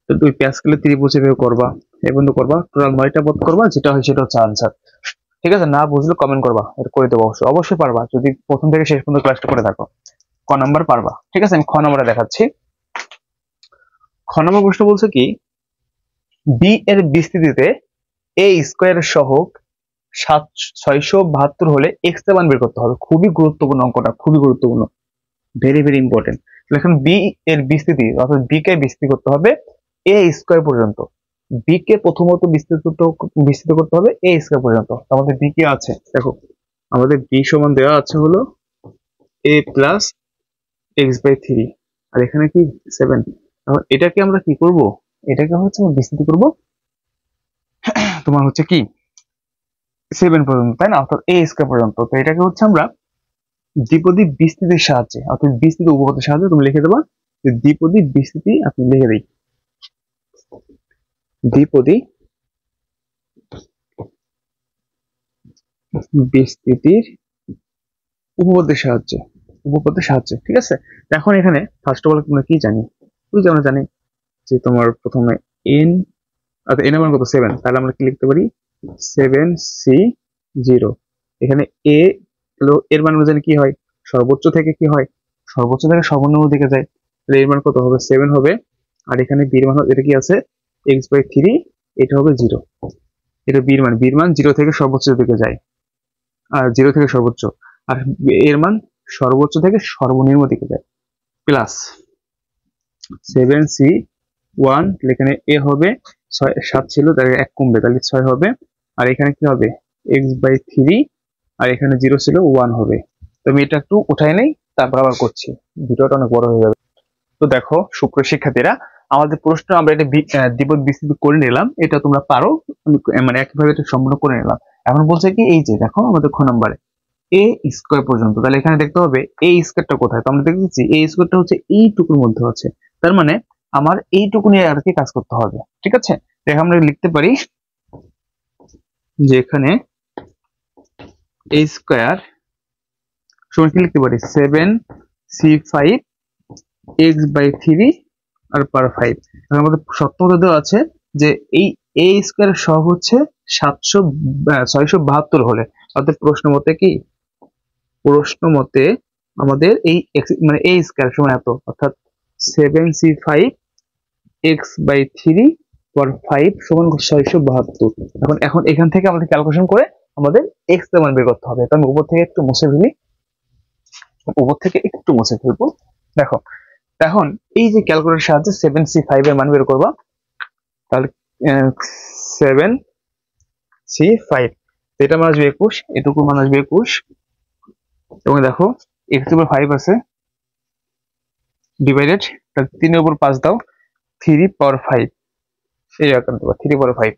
তো তুই প্যাসকেলের ত্রিভুজ এভাবে করবা, এই বন্ধু করবা, টোটাল 9টা পদ করবা, যেটা হয় সেটা হচ্ছে আনসার। ঠিক আছে, না বুঝলে কমেন্ট করবা, এটা করে দেবো অবশ্যই, অবশ্যই পারবা যদি প্রথম থেকে শেষ পর্যন্ত ক্লাসটা করে থাকো। ক নাম্বার পারবা। ঠিক আছে, আমি খ নাম্বারে দেখাচ্ছি। খ নাম্বার প্রশ্ন বলছে কি, বি এর বিস্তৃতিতে এ স্কোয়ার সহগ 672 হলে এক্স এর মান বের করতে হবে। খুবই গুরুত্বপূর্ণ অঙ্কটা, খুবই গুরুত্বপূর্ণ, ভেরি ভেরি ইম্পর্টেন্ট। এখন বি এর বিস্তৃতি, অর্থাৎ বি কে বিস্তৃত করতে হবে এ স্কোয়ার পর্যন্ত। বি কে প্রথমত বিস্তৃত করতে হবে এ স্কোয়ার পর্যন্ত। আমাদের বি কে আছে দেখো, আমাদের বি সমান দেওয়া আছে হলো এ প্লাস এক্স বাই 3, আর এখানে কি 7। এখন এটাকে আমরা কি করব, এটাকে হচ্ছে বিস্তৃত করব তোমার হচ্ছে কি 7 পর্যন্ত, তাই না, অর্থাৎ এ স্কোয়ার পর্যন্ত। তো এটাকে হচ্ছে আমরা দ্বিপদী বিস্তৃতির সাহায্যে, অর্থাৎ বিস্তৃত উপপাদ্যের সাহায্যে তুমি লিখে দেবা যে দ্বিপদী বিস্তৃতি। আপনি লিখে দিই দ্বিপদী বিস্তৃতির উপপাদ্যের সাহায্যে। ঠিক আছে, এখন এখানে ফার্স্ট অফ অল আমরা কি জানি, তুই যেমন জানি যে তোমার প্রথমে এন, অর্থাৎ এন এর মান কত 7, তাহলে আমরা কি লিখতে পারি 7c0। এখানে এ এর মান আমরা জানি কি হয়, সর্বোচ্চ থেকে কি হয়, সর্বোচ্চ থেকে সর্বনিম্ন দিকে যায়। তাহলে এর মান কত হবে 7 হবে। আর এখানে বি এর মান এটা কি আছে x/3, এটা হবে 0। এটা বীর মান 0 থেকে সর্বোচ্চ দিকে যায়, আর 0 থেকে সর্বোচ্চ। আর এর মান সর্বোচ্চ থেকে সর্বনিম্ন দিকে যায়, প্লাস 7c1, এখানে এ হবে 7 ছিল, তাহলে 1 কমবে, তাহলে 6 হবে। আর এখানে কি হবে x/3, আর এখানে 0 ছিল 1 হবে। তো আমি এটা একটু উঠাই নেই, তারপর আবার করছি, ভিডিওটা অনেক বড় হয়ে যাবে। তো দেখো সুপ্রিয় শিক্ষার্থীরা, আমাদের প্রশ্ন আমরা এটা দ্বিপদ বিস্তৃত করে নিলাম, এটা তোমরা পারো, মানে একইভাবে এটা সম্পূর্ণ করে নিলাম। এখন বলছে কি, এই যে দেখো আমাদের খ নম্বরে এ স্কোয়ার পর্যন্ত, তাহলে এখানে দেখতে হবে এ স্কোয়ারটা কোথায়। তো আমরা দেখতেছি এ স্কোয়ারটা হচ্ছে এইটুকুর মধ্যে আছে, তার মানে আমার এইটুকু নিয়ে আর কি কাজ করতে হবে। ঠিক আছে, দেখো আমরা লিখতে পারি যে এখানে এ স্কোয়ার সমান কি লিখতে পারি 7c5 x/3 আর পার 5। আমাদের সপ্তম দেওয়া আছে যে এই এ স্কোয়ার সহগ হচ্ছে 672 হলে, অর্থাৎ প্রশ্ন মতে আমাদের এই মানে এ স্কোয়ার সমান এত, অর্থাৎ 7c5 x/3 পর 5 সমান 672। এখন এখান থেকে আমাদের ক্যালকুলেশন করে আমাদের এক্স এর মান বের করতে হবে। তো আমি উপর থেকে একটু মুছে ফেলবো। দেখো এখন এই যে ক্যালকুলেটরের সাহায্যে 7c5 এর মান বের করবা, তাহলে 7c5 এটা মান আসবে 21, এটুকু মান আসবে 21। এবং দেখো x এর উপর 5 আছে, ডিভাইডেড, তাহলে 3 এর উপর 5 দাও, 3 পাওয়ার 5, এই আকার দেবা 3 পাওয়ার 5।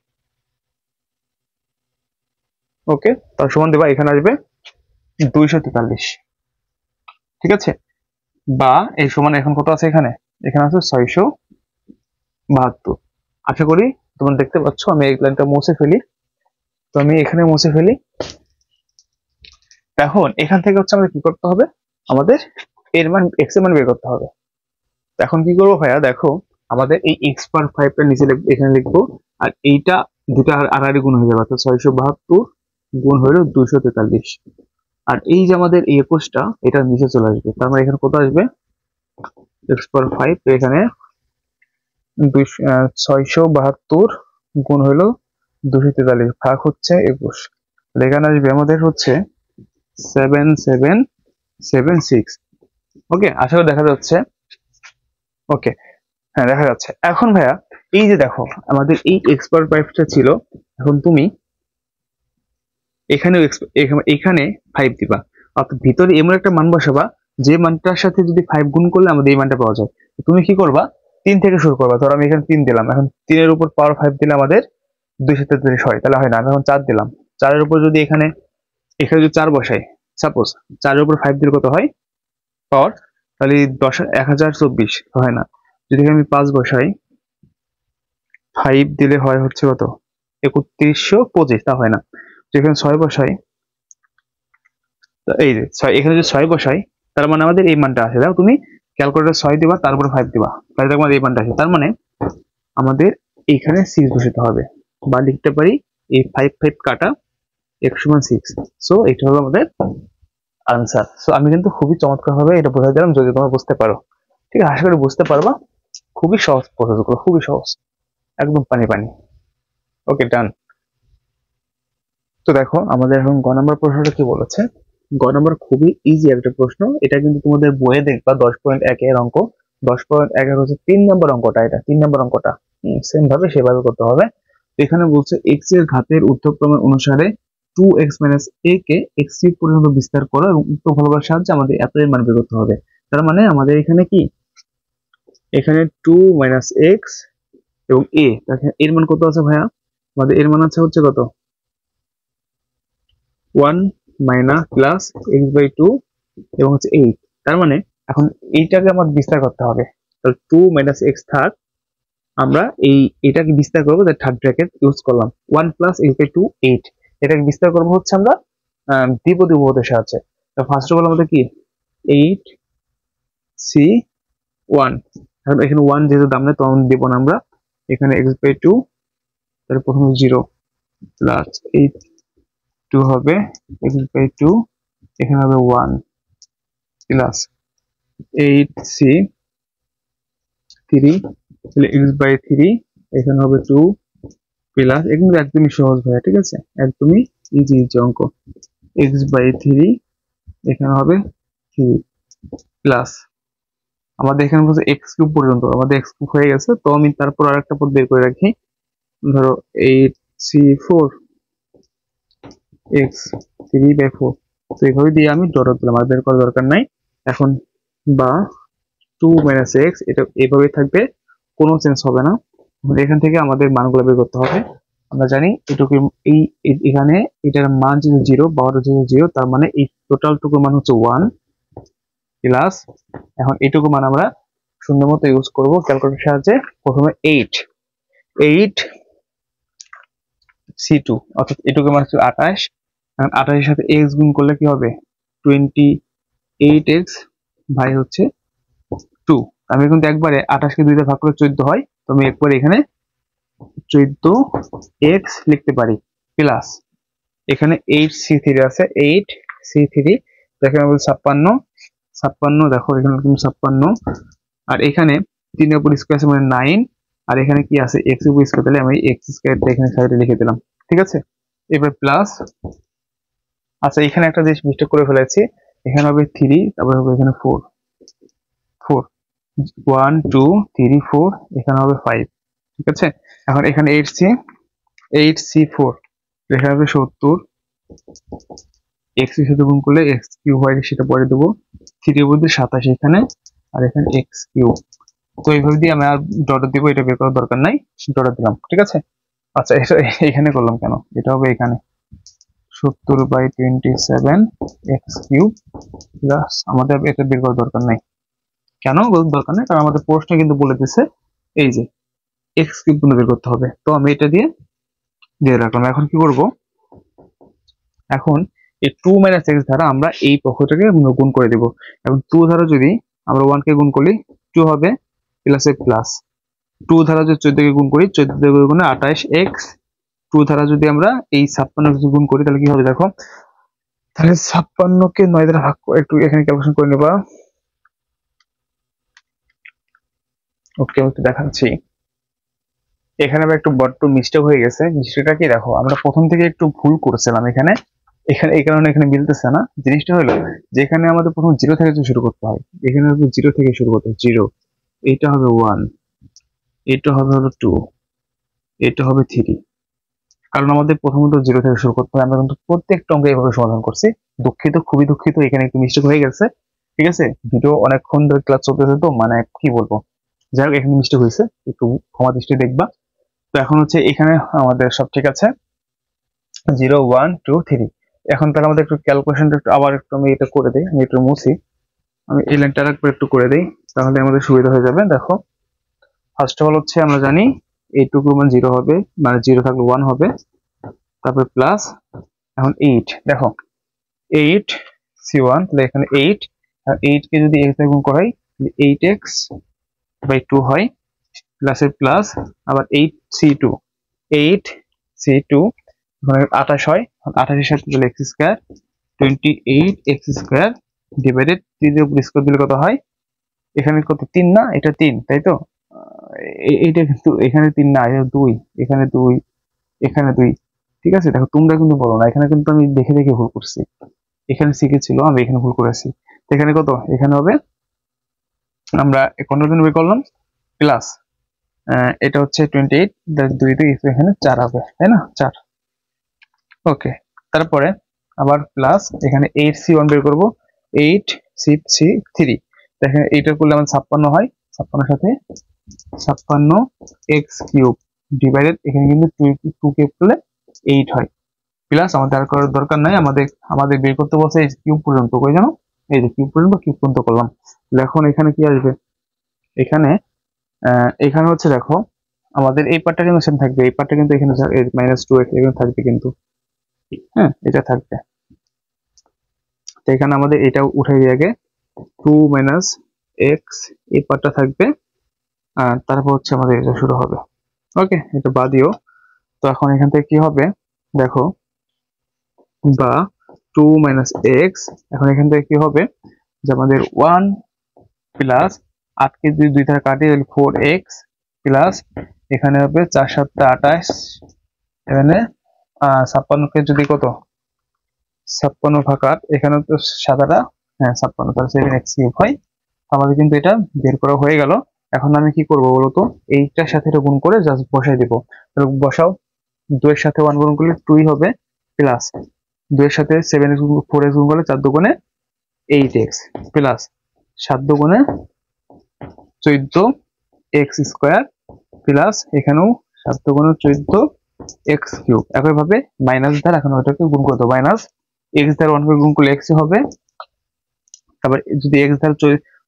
ওকে, তার সমান দেবা, এখানে আসবে 243। ঠিক আছে, বা এই সমান এখন কত আছে, এখানে আছে 672। আশা করি তোমরা দেখতে পাচ্ছ। আমি এই লাইনটা মুছে ফেলি, তো আমি এখানে মুছে ফেলি। এখন এখান থেকে হচ্ছে আমাদের কি করতে হবে, আমাদের এর মান এক্স এর মান বের করতে হবে। এখন কি করবো ভাইয়া, দেখো আমাদের এই এক্স পার 5টা নিচে এখানে লিখবো, আর এইটা দুটা আড়াআড়ি গুণ হয়ে যাবে, অর্থাৎ 672 গুণ হলো 243। আর এই যে আমাদের এই 21টা, এটা নিচে চলে আসবে, তার মানে এখানে কত আসবে এক্স পার 5, তো এখানে 672 গুণ হলো 243 ভাগ হচ্ছে 21, এখানে আসবে আমাদের হচ্ছে 77 7 6। ওকে, আশা করি দেখা যাচ্ছে। ওকে, হ্যাঁ দেখা যাচ্ছে। এখন ভাইয়া এই যে দেখো আমাদের এই এক্সপার্ট পাইপটা ছিল, এখন তুমি এখানেও এখানে 5 দিবা, অর্থাৎ ভিতরে এমন একটা মান বসাবা যে মানটার সাথে যদি 5 গুণ করলে আমাদের এই মানটা পাওয়া যায়। তো তুমি কি করবা, 3 থেকে শুরু করবা। ধরো আমি এখানে 3 দিলাম, এখন 3 এর উপর পাওয়ার 5 দিলে আমাদের 233 হয়, তাহলে হয় না। আমি এখন 4 দিলাম, 4 এর উপর যদি এখানে এখানে যদি 4 বসাই, সাপোজ 4 এর উপর 5 দিলে কত হয় পাওয়ার, তাহলে 1024 হয় না। যদি আমি 5 বসাই, 5 দিলে হয় হচ্ছে কত 3125, তা হয় না। যেখানে 6 বসাই, তো এই যে 6, এখানে যদি 6 বসাই তার মানে আমাদের এই মানটা আসে। দেখো তুমি ক্যালকুলেটর 6 দিবা তারপরে 5 দিবা, তাহলে দেখো আমাদের এই মানটা আসে। তার মানে আমাদের এইখানে 6 বসাতে হবে, বা লিখতে পারি এই 5 5 কাটা x সমান 6। সো এটা হলো আমাদের আনসার। সো আমি কিন্তু খুবই চমৎকার ভাবে এটা বোঝাই দিলাম, যদি তোমরা বুঝতে পারো। ঠিক আছে, আশা করি বুঝতে পারবা। খুবই সহজ প্রসেস গুলো, খুবই সহজ, একদম পানি পানি। ওকে, ডান। তো দেখো আমাদের এখন গ নাম্বার প্রশ্নটা কি বলেছে। গ নাম্বার খুবই ইজি একটা প্রশ্ন, এটা কিন্তু তোমাদের বইয়ে দেখবা 10.1 এর অঙ্ক। 10.1 এর হচ্ছে 3 নম্বর অঙ্কটা, এটা 3 নম্বর অঙ্কটা সেম ভাবে সেভাবে করতে হবে। তো এখানে বলছে x এর ঘাতের ঊর্ধ্বক্রমের অনুসারে 2x - a কে x³ পর্যন্ত বিস্তার করো এবং উক্ত ফলাফলের সাহায্যে আমাদের এত এর মান বের করতে হবে। তার মানে আমাদের এখানে কি, এখানে 2 - x এবং a, এর মান কত আছে ভাইয়া, আমাদের এর মান আছে হচ্ছে কত 1 মাইনাস প্লাস x/2 এবং হচ্ছে 8। তার মানে এখন এইটাকে আমার বিস্তার করতে হবে। তাহলে 2 - x থাক, আমরা এটাকে বিস্তার করবো, যে থার্ড ব্র্যাকেট ইউজ করলাম। 1 প্লাস x/2 8, এটাকে বিস্তার করবো হচ্ছে আমরা দ্বিপদী বহুপদের সাহায্যে। তো ফার্স্ট অফ অল আমাদের কি 8c1, এখন এখানে 1 যেহেতু দাম নেই তখন দেবো না আমরা, এখানে x/2, তাহলে প্রথমে 0 প্লাস 8 হবে x/2, এখানে হবে 1 প্লাস 8c3, তাহলে x/3, এখানে হবে 2 প্লাস, এগুলো একদমই সহজ ভাইয়া, ঠিক আছে, একদমই ইজি ইজি অঙ্ক। x/3, এখানে হবে 3 প্লাস, আমাদের এখানে বলছে x³ পর্যন্ত, আমাদের x³ হয়ে গেছে। তো আমি তারপর আরেকটা পদ বের করে রাখি, ধরো 8c4 x3/4। তো এইভাবে দিয়ে আমি ডট দিলাম, আর বের করার দরকার নাই এখন। বা 2 - x, এটা এভাবেই থাকবে, কোনো চেঞ্জ হবে না। এখান থেকে আমাদের মানগুলো বের করতে হবে। আমরা জানি এটুকু, এই এখানে এটার মান যদি 0, বারোটা যেহেতু 0, তার মানে এই টোটাল টুকু মান হচ্ছে 1 প্লাস, এখন এইটুকু মান আমরা সুন্দর মতো ইউজ করবো ক্যালকুলেটরের সাহায্যে। প্রথমে 8c2, অর্থাৎ এটুকু মান হচ্ছে 28। এখন 28 এর সাথে x গুণ করলে কি হবে 28x ভাই হচ্ছে 2। আমি কিন্তু একবারে 28 কে 2 দিয়ে ভাগ করে 14 হয়, তো আমি একবারে এখানে 14x লিখতে পারি প্লাস, এখানে 8c3 আছে, 8c3, এখানে বলছে 56, দেখো এখানে 56, আর এখানে 3 এর উপর স্কয়ার আছে মানে 9, আর এখানে কি আছে x এর উপর স্কয়ার, তাহলে আমি x স্কয়ারটা এখানে সাইডে লিখে দিলাম, ঠিক আছে। এবার প্লাস, আচ্ছা এখানে একটা জিনিস মিস্টেক করে ফেলেছি, এখানে হবে 3, তারপর হবে এখানে 4, 1 2 3 4, এখানে হবে 5, ঠিক আছে। এখন এখানে 8c4, এখানে হবে 70, x এর সাথে গুণ করলে x³ হয়, সেটা পরে দেবো। 3 এর মধ্যে 27 এখানে, আর এখানে x³। তো এইভাবে দিয়ে আমি আর ডট দিব, এটা বের করার দরকার নাই, ডট দিলাম, ঠিক আছে। আচ্ছা এটা এখানে করলাম কেন, এটা হবে এখানে 70/27 x³ প্লাস, আমাদের এটা বের করার দরকার নাই। কেন দরকার নেই, কারণ আমাদের প্রশ্ন কিন্তু বলে দিচ্ছে এই যে x³ বের করতে হবে। তো আমি এটা দিয়ে রাখলাম। এখন কি করব, এখন এই 2 - x দ্বারা আমরা এই পক্ষটাকে গুণ করে দেব। এবং 2 দ্বারা যদি আমরা 1 কে গুণ করি 2 হবে, প্লাস প্লাস 2 দ্বারা যদি 14 কে গুণ করি, 14 দিয়ে গুণ 28x, 2 দ্বারা যদি আমরা এই 56 কে গুণ করি তাহলে কি হবে দেখো, তাহলে 56 কে 9 দ্বারা ভাগ করে, একটু এখানে ক্যালকুলেশন করে নেবা। ওকে আমি একটু দেখাচ্ছি, এখানে আবার একটু বড্ড মিস্টেক হয়ে গেছে। সেটা কি দেখো, আমরা প্রথম থেকে একটু ভুল করেছিলাম এখানে। এখানে এই কারণে এখানে মিলতেছে না। জিনিসটা হলো যেখানে আমাদের প্রথম জিরো থেকে শুরু করতে হয়, এখানে জিরো থেকে শুরু করতে হয়, জিরো, এটা হবে ওয়ান, এটা হবে হলো টু, এটা হবে থ্রি। কারণ আমাদের প্রথমত জিরো থেকে শুরু করতে হয়। আমরা কিন্তু প্রত্যেকটা অঙ্ক এইভাবে সমাধান করছি। দুঃখিত, খুবই দুঃখিত, এখানে একটু মিস্টেক হয়ে গেছে। ঠিক আছে, ভিডিও অনেকক্ষণ ধরে ক্লাস চলতেছে তো মানে কি বলবো, যাই হোক এখানে মিস্টেক হয়েছে, একটু ক্ষমা দৃষ্টি দেখবা। তো এখন হচ্ছে এখানে আমাদের সব ঠিক আছে, জিরো ওয়ান টু থ্রি। এখন তাহলে আমাদের একটু ক্যালকুলেশনটা একটু আবার একটু আমি এটা করে দিই, আমি একটু মুছি, আমি এই লাইনটা আরেকবার একটু করে দিই, তাহলে আমাদের সুবিধা হয়ে যাবে। দেখো ফার্স্ট অফ অল হচ্ছে আমরা জানি এইটুকু মান জিরো হবে, মানে জিরো থাকলে ওয়ান হবে, তারপরে প্লাস, এখন এইট, দেখো এইট সি ওয়ান, তাহলে এখানে এইট, আর এইট কে যদি এক্স দিয়ে গুণ করাই এইট এক্স বাই টু হয়, প্লাসের প্লাস, আবার eight C two, eight C two, আঠাশ হয়, আঠাশের সাথে দিলে X square, 28 X square divided তিনের উপর স্কোয়ার দিলে কত হয়, এখানে কত তিন না, এটা তিন তাই তো, এইটা কিন্তু এখানে তিন না, এটা দুই, এখানে দুই, এখানে দুই। ঠিক আছে, দেখো তোমরা কিন্তু বলো না, এখানে কিন্তু আমি দেখে দেখে ভুল করছি, এখানে শিখেছিল আমি এখানে ভুল করেছি। তো এখানে কত, এখানে হবে, আমরা কন্ট্রোল বের করলাম, প্লাস এটা হচ্ছে 28, দুই দুই এখানে চার হবে তাই না, চার। ওকে, তারপরে আবার প্লাস এখানে এইট সি ওয়ান বের করবো, এইট সি সি থ্রি, দেখেন এইটা করলে আমার 56 হয়, 56 সাথে 56 এক্স কিউব ডিভাইডেড, এখানে কিন্তু টু কে করলে 8 হয়, প্লাস আমাদের আর করার দরকার নাই, আমাদের আমাদের বের করতে বলছে এই কিউব পর্যন্ত, কই জানো, এই যে কিউব পর্যন্ত, কিউব পর্যন্ত করলাম। এখন এখানে কি আসবে, এখানে এখানে হচ্ছে দেখো আমাদের এই পার্টটা কিন্তু সেম থাকবে, এই পার্টটা কিন্তু এখানে মাইনাস টু এখানে থাকবে কিন্তু, হ্যাঁ এটা থাকবে। তো এখানে আমাদের এটা উঠাই দিয়ে আগে, টু মাইনাস এক্স এই পার্টটা থাকবে, আর তারপর হচ্ছে আমাদের এটা শুরু হবে। ওকে, এটা বাদিও। তো এখন এখান থেকে কি হবে দেখো, বা টু মাইনাস এক্স, এখন এখান থেকে কি হবে যে আমাদের ওয়ান প্লাস, আটকে যদি দুই ধারা কাটি তাহলে ফোর এক্স প্লাস, এখানে হবে চার সাতটা আঠাশ, এখানে 56কে যদি কত 56 ভাগ 8, এখানে তো সাদাটা, হ্যাঁ 56, তাহলে 7x কিউব হয়। আমাদের কিন্তু এটা বের করা হয়ে গেল। এখন আমি কি করব বলতো, এইটার সাথে এটা গুণ করে জাস্ট বসাই দিব, তাহলে বসাও, 2 এর সাথে 1 গুণ করলে 2 হবে, প্লাস 2 এর সাথে 7x 4x গুণ করলে 4 দুগুণে 8x, প্লাস 7 দুগুণে 14x স্কোয়ার, প্লাস এখানেও 7 দুগুণে 14x কিউব। একইভাবে মাইনাস দ্বারা এখন ওটাকে গুণ করে দেবো, মাইনাস এক্স দ্বারা 1 কে গুণ করলে x হবে, তারপর যদি x দ্বারা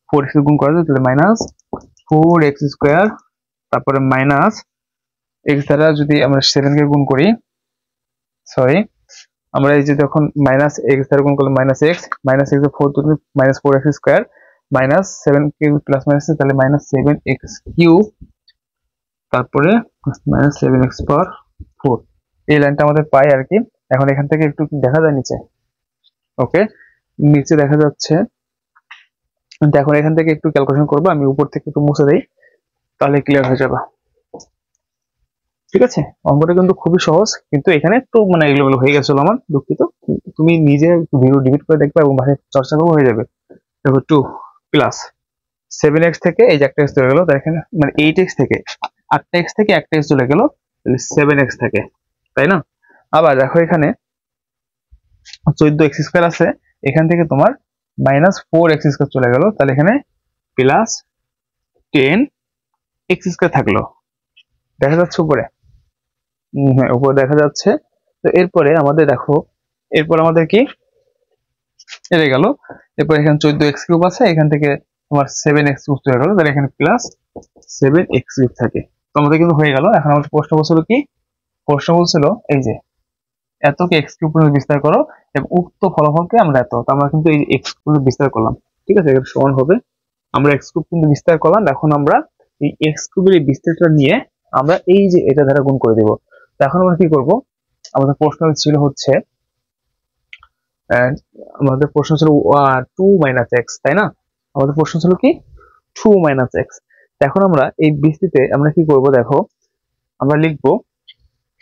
4x গুণ করা যায় তাহলে মাইনাস 4x স্কোয়ার, তারপরে মাইনাস এক্স দ্বারা যদি আমরা 7 কে গুণ করি, সরি আমরা এই যে যখন মাইনাস এক্স দ্বারা গুণ করলে minus x four, minus 4x square, minus 7 k plus minus, তাহলে মাইনাস 7x কিউব, তারপরে মাইনাস 7x পাওয়ার 4, এই লাইনটা আমাদের পাই আর কি। এখন এখান থেকে একটু দেখা যায় নিচে, ওকে নিচে দেখা যাচ্ছে, এখন এখান থেকে একটু ক্যালকুলেশন করবো, আমি উপর থেকে একটু মুছে দেই, তাহলে ক্লিয়ার হয়ে যাবে। ঠিক আছে, অঙ্কটা কিন্তু খুবই সহজ, কিন্তু এখানে একটু মানে এগুলো হয়ে গেছিল আমার, দুঃখিত। তুমি নিজে ভিডিও ডিলিট করে দেখবে এবং ভাষায় চর্চা করবো, হয়ে যাবে। দেখো টু প্লাস 7x থেকে এই যে একটা এক্স চলে গেল, এখানে মানে 8x থেকে 8x থেকে একটা এক্স চলে গেল, তাহলে 7x থাকে তাই না। আবার দেখো এখানে 14x স্কোয়ার আছে, এখান থেকে তোমার মাইনাস 4x স্কোয়ার চলে গেল, তাহলে এখানে প্লাস 10x স্কোয়ার থাকলো, দেখা যাচ্ছে উপরে, হ্যাঁ উপরে দেখা যাচ্ছে। তো এরপরে আমাদের দেখো, এরপর আমাদের কি এড়ে গেল, এরপর এখানে 14x কিউব আছে, এখান থেকে তোমার 7x কিউব চলে গেল, তাহলে এখানে প্লাস 7x কিউব থাকে। তো আমাদের কিন্তু হয়ে গেল। এখন আমাদের প্রশ্ন বলছিল কি, প্রশ্ন বলছিল এই যে এতকে এক্স কিউব পর্যন্ত বিস্তার করো এবং উক্ত ফলাফলকে আমরা এত, তো আমরা কিন্তু এই এক্স পর্যন্ত বিস্তার করলাম। ঠিক আছে, এটা সমান হবে, আমরা এক্স কিউব পর্যন্ত বিস্তার করলাম। এখন আমরা এই এক্স কিউবের এই বিস্তারটা নিয়ে আমরা এই যে এটা দ্বারা গুণ করে দিব। তো এখন আমরা কি করব, আমাদের প্রশ্ন ছিল হচ্ছে আমাদের প্রশ্ন ছিল টু মাইনাস এক্স তাই না, আমাদের প্রশ্ন ছিল কি টু মাইনাস এক্স। এখন আমরা এই বৃষ্টিতে আমরা কি করব দেখো, আমরা লিখব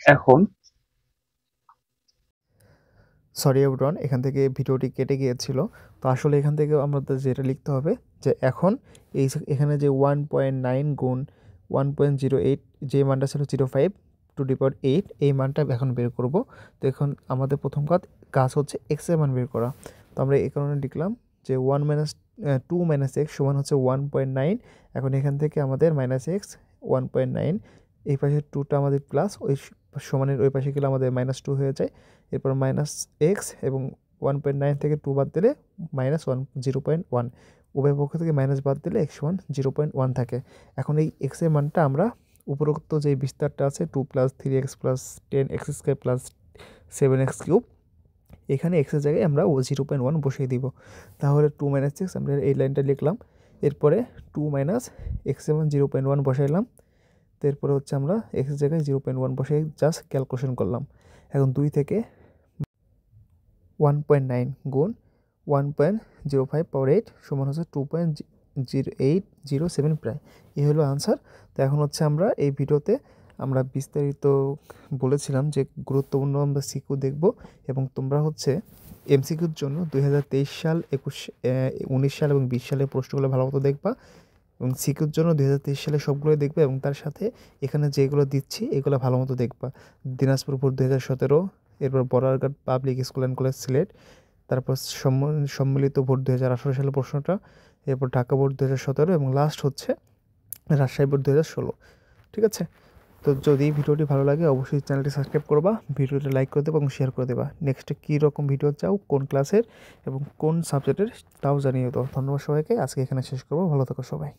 এখন
সরি এভরিওয়ান, এখান থেকে ভিডিওটি কেটে গিয়েছিল। তো আসলে এখান থেকে আমাদের যেটা লিখতে হবে যে এখন এখানে যে 1.9 গুণ 1.08, যে মানটা ছিল 05 টু দি পাওয়ার 8, এই মানটা এখন বের করব। তো এখন আমাদের প্রথম কাজ হচ্ছে এক্স এর মান বের করা। তো আমরা এই কারণে লিখলাম যে 2 - x সমান হচ্ছে 1.9। এখন এখান থেকে আমাদের -x 1.9, এই পাশে 2টা আমাদের প্লাস, ওই সমানের ওই পাশে গেলে আমাদের -2 হয়ে যায়। এরপর -x এবং 1.9 থেকে 2 বাদ দিলে -0.1, উভয় পক্ষ থেকে মাইনাস বাদ দিলে x সমান 0.1 থাকে। এখন এই x এর মানটা আমরা উপরোক্ত যে বিস্তারটা আছে 2 + 3x + 10x² + 7x³ এখানে x এর জায়গায় আমরা 0.1 বসিয়ে দিব। তাহলে 2 - x আমরা এই লাইনটা লিখলাম। এরপরে 2 - x এর 0.1 বসাইলাম। তো এরপরে হচ্ছে আমরা x এর জায়গায় 0.1 বসে জাস্ট ক্যালকুলেশন করলাম। এখন 2 থেকে 1.9 গুণ 1.05 পাওয়ার 8 সমান হচ্ছে 2.0807 প্রায়। এই হলো আনসার। তো এখন হচ্ছে আমরা এই ভিডিওতে আমরা বিস্তারিত বলেছিলাম যে গুরুত্বপূর্ণ আমরা সিকিউ দেখব, এবং তোমরা হচ্ছে এমসিকিউর জন্য 2023 সাল 19 সাল এবং 20 সালের প্রশ্নগুলো ভালো মতো দেখবা, এবং সিকিউর জন্য 2023 সালে সবগুলোই দেখবে, এবং তার সাথে এখানে যেগুলো দিচ্ছি এগুলো ভালো মতো দেখবা। দিনাজপুর বোর্ড 2017, এরপর Borarghat public school and college Sylhet, তারপর সম্মিলিত বোর্ড 2018 সালের প্রশ্নটা, এরপর ঢাকা বোর্ড 2017, এবং লাস্ট হচ্ছে রাজশাহী বোর্ড 2016। ঠিক আছে? তো যদি ভিডিওটি ভালো লাগে অবশ্যই চ্যানেলটি সাবস্ক্রাইব করবা, ভিডিওটি লাইক করে দেবা এবং শেয়ার করে দেবা। নেক্সটে কী রকম ভিডিও চাও, কোন ক্লাসের এবং কোন সাবজেক্টের, তাও জানিয়ে দাও। ধন্যবাদ সবাইকে, আজকে এখানে শেষ করবো। ভালো থাকো সবাই।